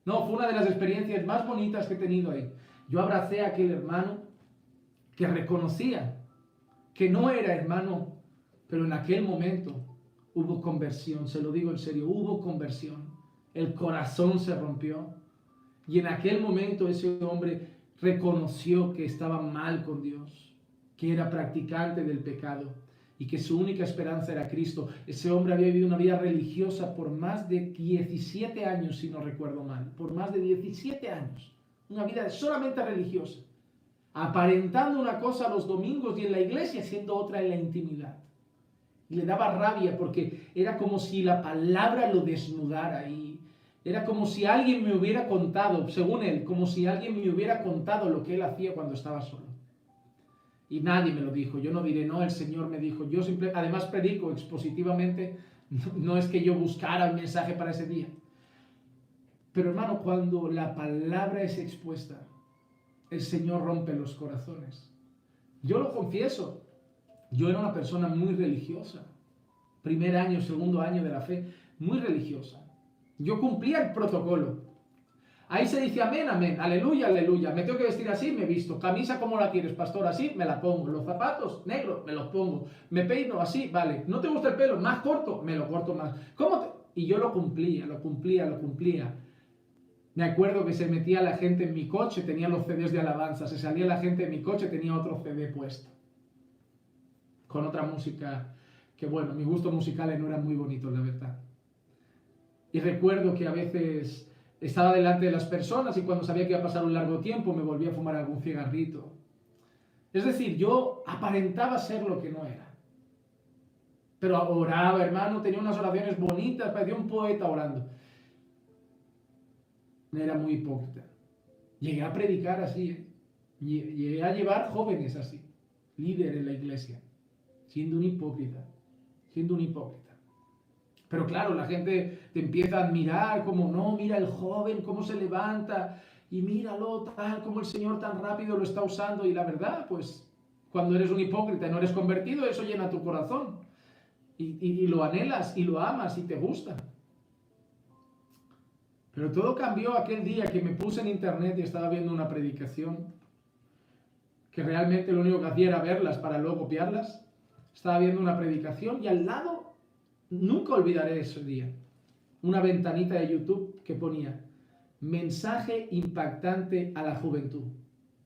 No, fue una de las experiencias más bonitas que he tenido ahí. Yo abracé a aquel hermano que reconocía que no era hermano, pero en aquel momento hubo conversión, se lo digo en serio, hubo conversión. El corazón se rompió y en aquel momento ese hombre reconoció que estaba mal con Dios, que era practicante del pecado y que su única esperanza era Cristo. Ese hombre había vivido una vida religiosa por más de 17 años, si no recuerdo mal, por más de 17 años, una vida solamente religiosa, aparentando una cosa los domingos y en la iglesia, haciendo otra en la intimidad. Y le daba rabia porque era como si la palabra lo desnudara y era como si alguien me hubiera contado, según él, como si alguien me hubiera contado lo que él hacía cuando estaba solo. Y nadie me lo dijo, yo no diré, no, el Señor me dijo, yo además predico expositivamente, no es que yo buscara un mensaje para ese día. Pero hermano, cuando la palabra es expuesta, el Señor rompe los corazones. Yo lo confieso, yo era una persona muy religiosa, primer año, segundo año de la fe, muy religiosa. Yo cumplía el protocolo. Ahí se dice amén, amén, aleluya, aleluya. Me tengo que vestir así, me visto. Camisa, ¿cómo la quieres, pastor? Así, me la pongo. Los zapatos, negros, me los pongo. Me peino así, vale. ¿No te gusta el pelo? Más corto, me lo corto más. ¿Cómo te...? Y yo lo cumplía, lo cumplía, lo cumplía. Me acuerdo que se metía la gente en mi coche, tenía los CDs de alabanza. Se salía la gente de mi coche, tenía otro CD puesto. Con otra música, que bueno, mis gustos musicales no eran muy bonitos, la verdad. Y recuerdo que a veces estaba delante de las personas y cuando sabía que iba a pasar un largo tiempo me volvía a fumar algún cigarrito. Es decir, yo aparentaba ser lo que no era. Pero oraba, hermano, tenía unas oraciones bonitas, parecía un poeta orando. Era muy hipócrita. Llegué a predicar así, ¿eh? Llegué a llevar jóvenes así, líder en la iglesia, siendo un hipócrita, siendo un hipócrita. Pero claro, la gente te empieza a admirar, como no, mira el joven, cómo se levanta, y míralo tal, como el Señor tan rápido lo está usando. Y la verdad, pues, cuando eres un hipócrita y no eres convertido, eso llena tu corazón. Y lo anhelas, y lo amas, y te gusta. Pero todo cambió aquel día que me puse en internet y estaba viendo una predicación, que realmente lo único que hacía era verlas para luego copiarlas. Estaba viendo una predicación y al lado... Nunca olvidaré ese día. Una ventanita de YouTube que ponía mensaje impactante a la juventud.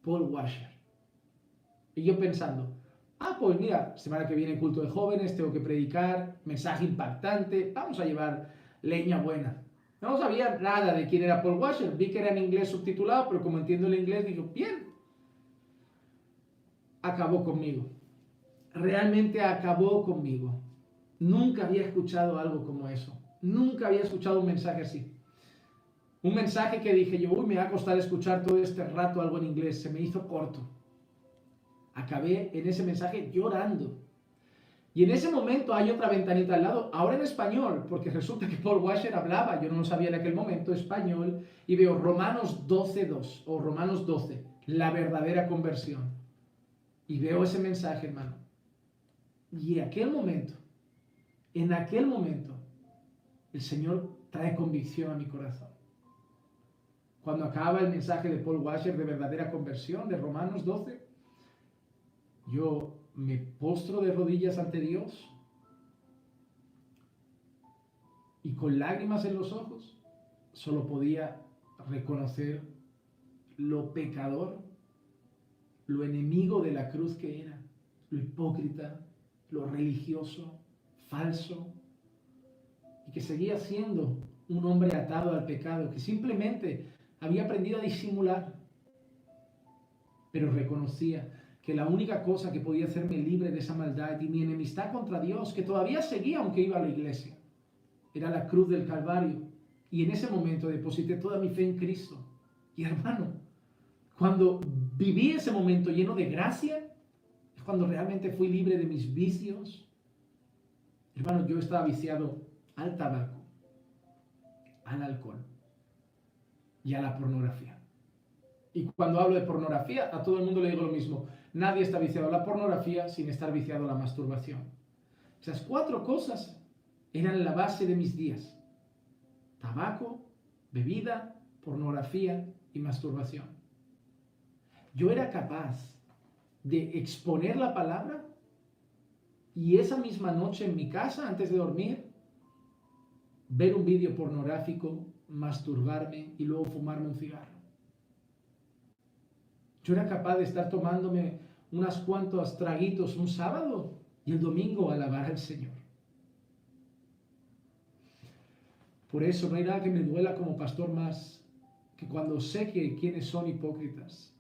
Paul Washer. Y yo pensando, pues mira, semana que viene culto de jóvenes, tengo que predicar, mensaje impactante, vamos a llevar leña buena. No sabía nada de quién era Paul Washer, vi que era en inglés subtitulado, pero como entiendo el inglés, digo, bien. Acabó conmigo. Realmente acabó conmigo. Nunca había escuchado algo como eso. Nunca había escuchado un mensaje así. Un mensaje que dije yo, me va a costar escuchar todo este rato algo en inglés. Se me hizo corto. Acabé en ese mensaje llorando. Y en ese momento hay otra ventanita al lado, ahora en español, porque resulta que Paul Washer hablaba, yo no lo sabía en aquel momento, español, y veo Romanos 12:2 o Romanos 12, la verdadera conversión. Y veo ese mensaje, hermano. Y en aquel momento, el Señor trae convicción a mi corazón. Cuando acaba el mensaje de Paul Washer de verdadera conversión, de Romanos 12, yo me postro de rodillas ante Dios y con lágrimas en los ojos solo podía reconocer lo pecador, lo enemigo de la cruz que era, lo hipócrita, lo religioso, falso, y que seguía siendo un hombre atado al pecado, que simplemente había aprendido a disimular, pero reconocía que la única cosa que podía hacerme libre de esa maldad y mi enemistad contra Dios, que todavía seguía aunque iba a la iglesia, era la cruz del Calvario. Y en ese momento deposité toda mi fe en Cristo. Y hermano, cuando viví ese momento lleno de gracia, es cuando realmente fui libre de mis vicios. Hermano, yo estaba viciado al tabaco, al alcohol y a la pornografía. Y cuando hablo de pornografía, a todo el mundo le digo lo mismo. Nadie está viciado a la pornografía sin estar viciado a la masturbación. Esas 4 cosas eran la base de mis días. Tabaco, bebida, pornografía y masturbación. Yo era capaz de exponer la palabra y esa misma noche en mi casa, antes de dormir, ver un vídeo pornográfico, masturbarme y luego fumarme un cigarro. Yo era capaz de estar tomándome unas cuantos traguitos un sábado y el domingo alabar al Señor. Por eso no hay nada que me duela como pastor más que cuando sé que quienes son hipócritas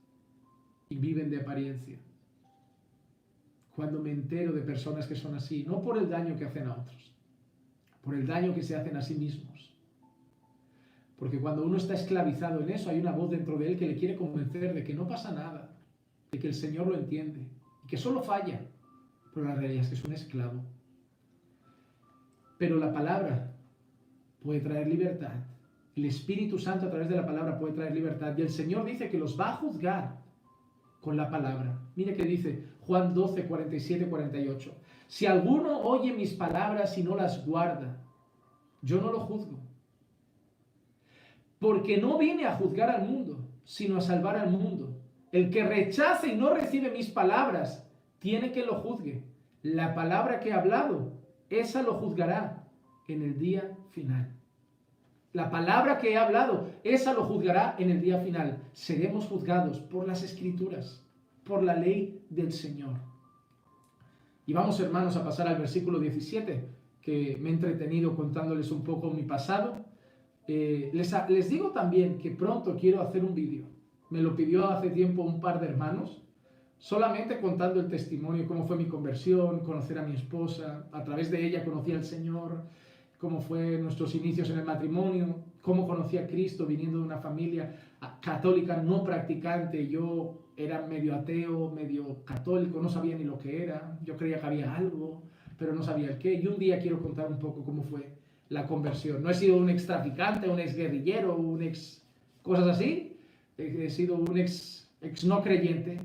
y viven de apariencia. Cuando me entero de personas que son así, no por el daño que hacen a otros, por el daño que se hacen a sí mismos. Porque cuando uno está esclavizado en eso, hay una voz dentro de él que le quiere convencer de que no pasa nada, de que el Señor lo entiende, y que solo falla, pero la realidad es que es un esclavo. Pero la palabra puede traer libertad. El Espíritu Santo a través de la palabra puede traer libertad. Y el Señor dice que los va a juzgar con la palabra. Mire que dice Juan 12, 47, 48. Si alguno oye mis palabras y no las guarda, yo no lo juzgo. Porque no vine a juzgar al mundo, sino a salvar al mundo. El que rechace y no recibe mis palabras, tiene que lo juzgue. La palabra que he hablado, esa lo juzgará en el día final. La palabra que he hablado, esa lo juzgará en el día final. Seremos juzgados por las Escrituras, por la ley del Señor. Y vamos, hermanos, a pasar al versículo 17, que me he entretenido contándoles un poco mi pasado. Les digo también que pronto quiero hacer un vídeo. Me lo pidió hace tiempo un par de hermanos, solamente contando el testimonio, cómo fue mi conversión, conocer a mi esposa, a través de ella conocí al Señor, cómo fue nuestros inicios en el matrimonio, cómo conocí a Cristo viniendo de una familia católica no practicante. Yo era medio ateo, medio católico, no sabía ni lo que era, yo creía que había algo, pero no sabía el qué. Y un día quiero contar un poco cómo fue la conversión. No he sido un ex traficante, un ex guerrillero, un ex cosas así. He sido un ex no creyente,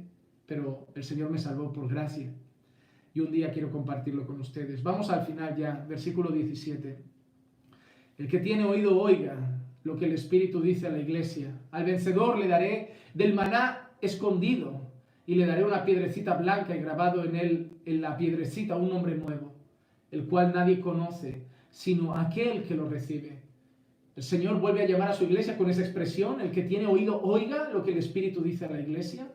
pero el Señor me salvó por gracia. Y un día quiero compartirlo con ustedes. Vamos al final ya, versículo 17. El que tiene oído oiga lo que el Espíritu dice a la iglesia. Al vencedor le daré del maná escondido y le daré una piedrecita blanca y grabado en él, en la piedrecita, un nombre nuevo, el cual nadie conoce, sino aquel que lo recibe. El Señor vuelve a llamar a su iglesia con esa expresión. El que tiene oído oiga lo que el Espíritu dice a la iglesia.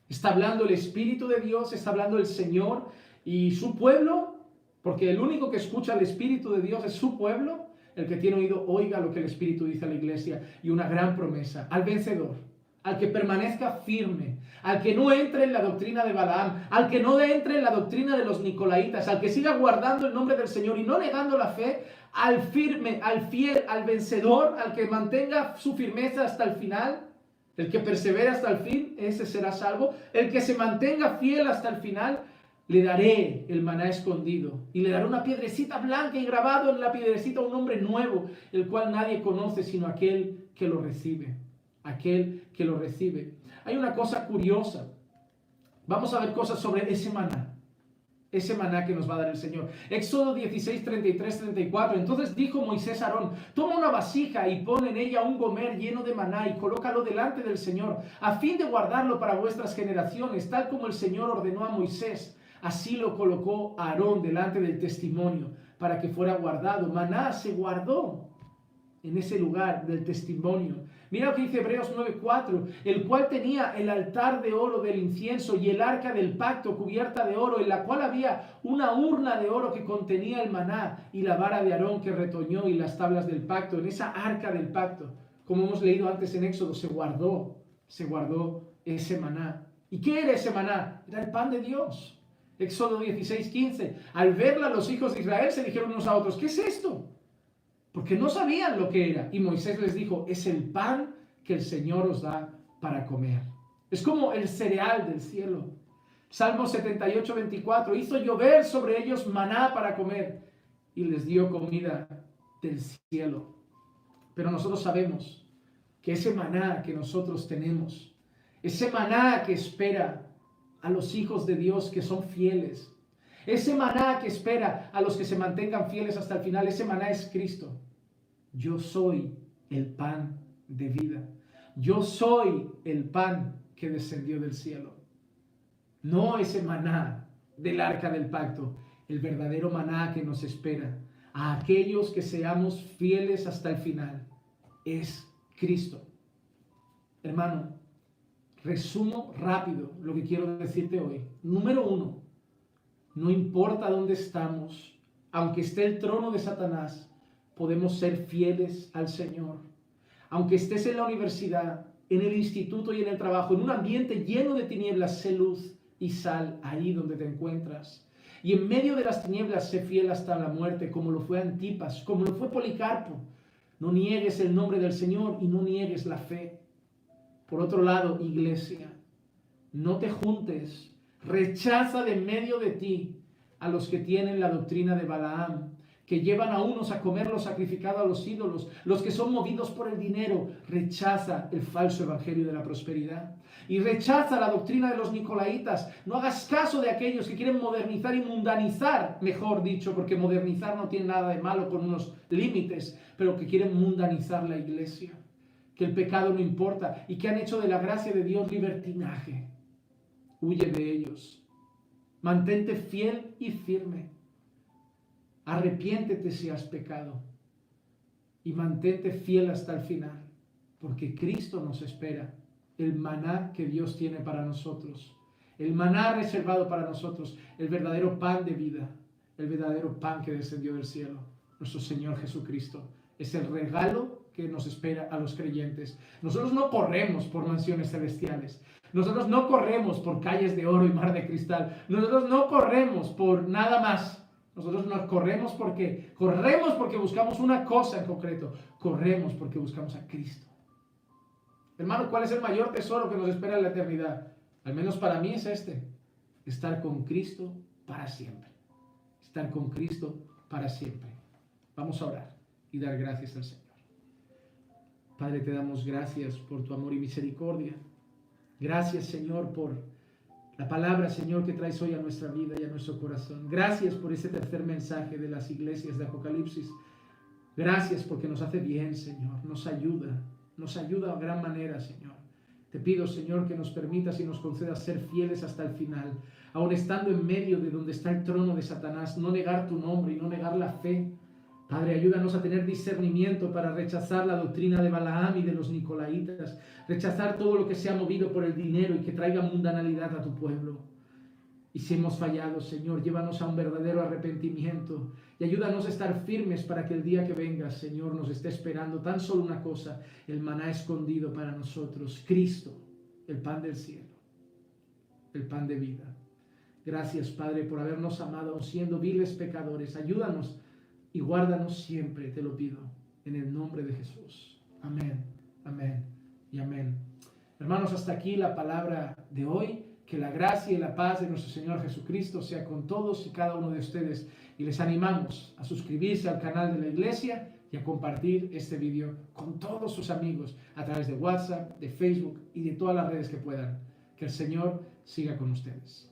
Está hablando el Espíritu de Dios, está hablando el Señor y su pueblo, porque el único que escucha al Espíritu de Dios es su pueblo. El que tiene oído oiga lo que el Espíritu dice a la iglesia. Y una gran promesa al vencedor, al que permanezca firme, al que no entre en la doctrina de Balaam, al que no entre en la doctrina de los Nicolaitas, al que siga guardando el nombre del Señor y no negando la fe, al firme, al fiel, al vencedor, al que mantenga su firmeza hasta el final. El que persevera hasta el fin, ese será salvo. El que se mantenga fiel hasta el final, le daré el maná escondido y le daré una piedrecita blanca y grabado en la piedrecita un nombre nuevo, el cual nadie conoce sino aquel que lo recibe. Aquel que lo recibe. Hay una cosa curiosa. Vamos a ver cosas sobre ese maná. Ese maná que nos va a dar el Señor. Éxodo 16, 33, 34. Entonces dijo Moisés a Aarón: toma una vasija y pon en ella un gomer lleno de maná y colócalo delante del Señor, a fin de guardarlo para vuestras generaciones, tal como el Señor ordenó a Moisés. Así lo colocó Aarón delante del testimonio, para que fuera guardado. Maná se guardó en ese lugar del testimonio. Mira lo que dice Hebreos 9:4, el cual tenía el altar de oro del incienso y el arca del pacto cubierta de oro, en la cual había una urna de oro que contenía el maná y la vara de Aarón que retoñó y las tablas del pacto. En esa arca del pacto, como hemos leído antes en Éxodo, se guardó ese maná. ¿Y qué era ese maná? Era el pan de Dios. Éxodo 16:15. Al verla, los hijos de Israel se dijeron unos a otros: ¿qué es esto? Porque no sabían lo que era. Y Moisés les dijo: es el pan que el Señor os da para comer. Es como el cereal del cielo. Salmo 78:24. Hizo llover sobre ellos maná para comer y les dio comida del cielo. Pero nosotros sabemos que ese maná que nosotros tenemos, ese maná que espera a los hijos de Dios que son fieles, ese maná que espera a los que se mantengan fieles hasta el final, ese maná es Cristo. Yo soy el pan de vida. Yo soy el pan que descendió del cielo. No ese maná del arca del pacto, el verdadero maná que nos espera a aquellos que seamos fieles hasta el final. Es Cristo. Hermano, resumo rápido lo que quiero decirte hoy. Número 1, no importa dónde estamos, aunque esté el trono de Satanás, podemos ser fieles al Señor. Aunque estés en la universidad, en el instituto y en el trabajo, en un ambiente lleno de tinieblas, sé luz y sal ahí donde te encuentras. Y en medio de las tinieblas, sé fiel hasta la muerte, como lo fue Antipas, como lo fue Policarpo. No niegues el nombre del Señor y no niegues la fe. Por otro lado, iglesia, no te juntes, rechaza de medio de ti a los que tienen la doctrina de Balaam, que llevan a unos a comer lo sacrificado a los ídolos, los que son movidos por el dinero. Rechaza el falso evangelio de la prosperidad y rechaza la doctrina de los nicolaitas. No hagas caso de aquellos que quieren modernizar y mundanizar, mejor dicho, porque modernizar no tiene nada de malo con unos límites, pero que quieren mundanizar la iglesia, que el pecado no importa y que han hecho de la gracia de Dios libertinaje. Huye de ellos. Mantente fiel y firme. Arrepiéntete si has pecado y mantente fiel hasta el final, porque Cristo nos espera. El maná que Dios tiene para nosotros, el maná reservado para nosotros, el verdadero pan de vida, el verdadero pan que descendió del cielo, nuestro Señor Jesucristo. Es el regalo que nos espera a los creyentes. Nosotros no corremos por mansiones celestiales. Nosotros no corremos por calles de oro y mar de cristal. Nosotros no corremos por nada más. Nosotros no corremos porque buscamos una cosa en concreto. Corremos porque buscamos a Cristo. Hermano, ¿cuál es el mayor tesoro que nos espera en la eternidad? Al menos para mí es este: estar con Cristo para siempre. Estar con Cristo para siempre. Vamos a orar y dar gracias al Señor. Padre, te damos gracias por tu amor y misericordia. Gracias, Señor, por la palabra, Señor, que traes hoy a nuestra vida y a nuestro corazón. Gracias por ese tercer mensaje de las iglesias de Apocalipsis. Gracias porque nos hace bien, Señor. Nos ayuda a gran manera, Señor. Te pido, Señor, que nos permitas y nos concedas ser fieles hasta el final, aun estando en medio de donde está el trono de Satanás, no negar tu nombre y no negar la fe. Padre, ayúdanos a tener discernimiento para rechazar la doctrina de Balaam y de los nicolaitas, rechazar todo lo que sea movido por el dinero y que traiga mundanalidad a tu pueblo. Y si hemos fallado, Señor, llévanos a un verdadero arrepentimiento y ayúdanos a estar firmes para que el día que venga, Señor, nos esté esperando tan solo una cosa: el maná escondido para nosotros, Cristo, el pan del cielo, el pan de vida. Gracias, Padre, por habernos amado aun siendo viles pecadores. Ayúdanos y guárdanos siempre, te lo pido, en el nombre de Jesús. Amén, amén y amén. Hermanos, hasta aquí la palabra de hoy. Que la gracia y la paz de nuestro Señor Jesucristo sea con todos y cada uno de ustedes. Y les animamos a suscribirse al canal de la iglesia y a compartir este video con todos sus amigos a través de WhatsApp, de Facebook y de todas las redes que puedan. Que el Señor siga con ustedes.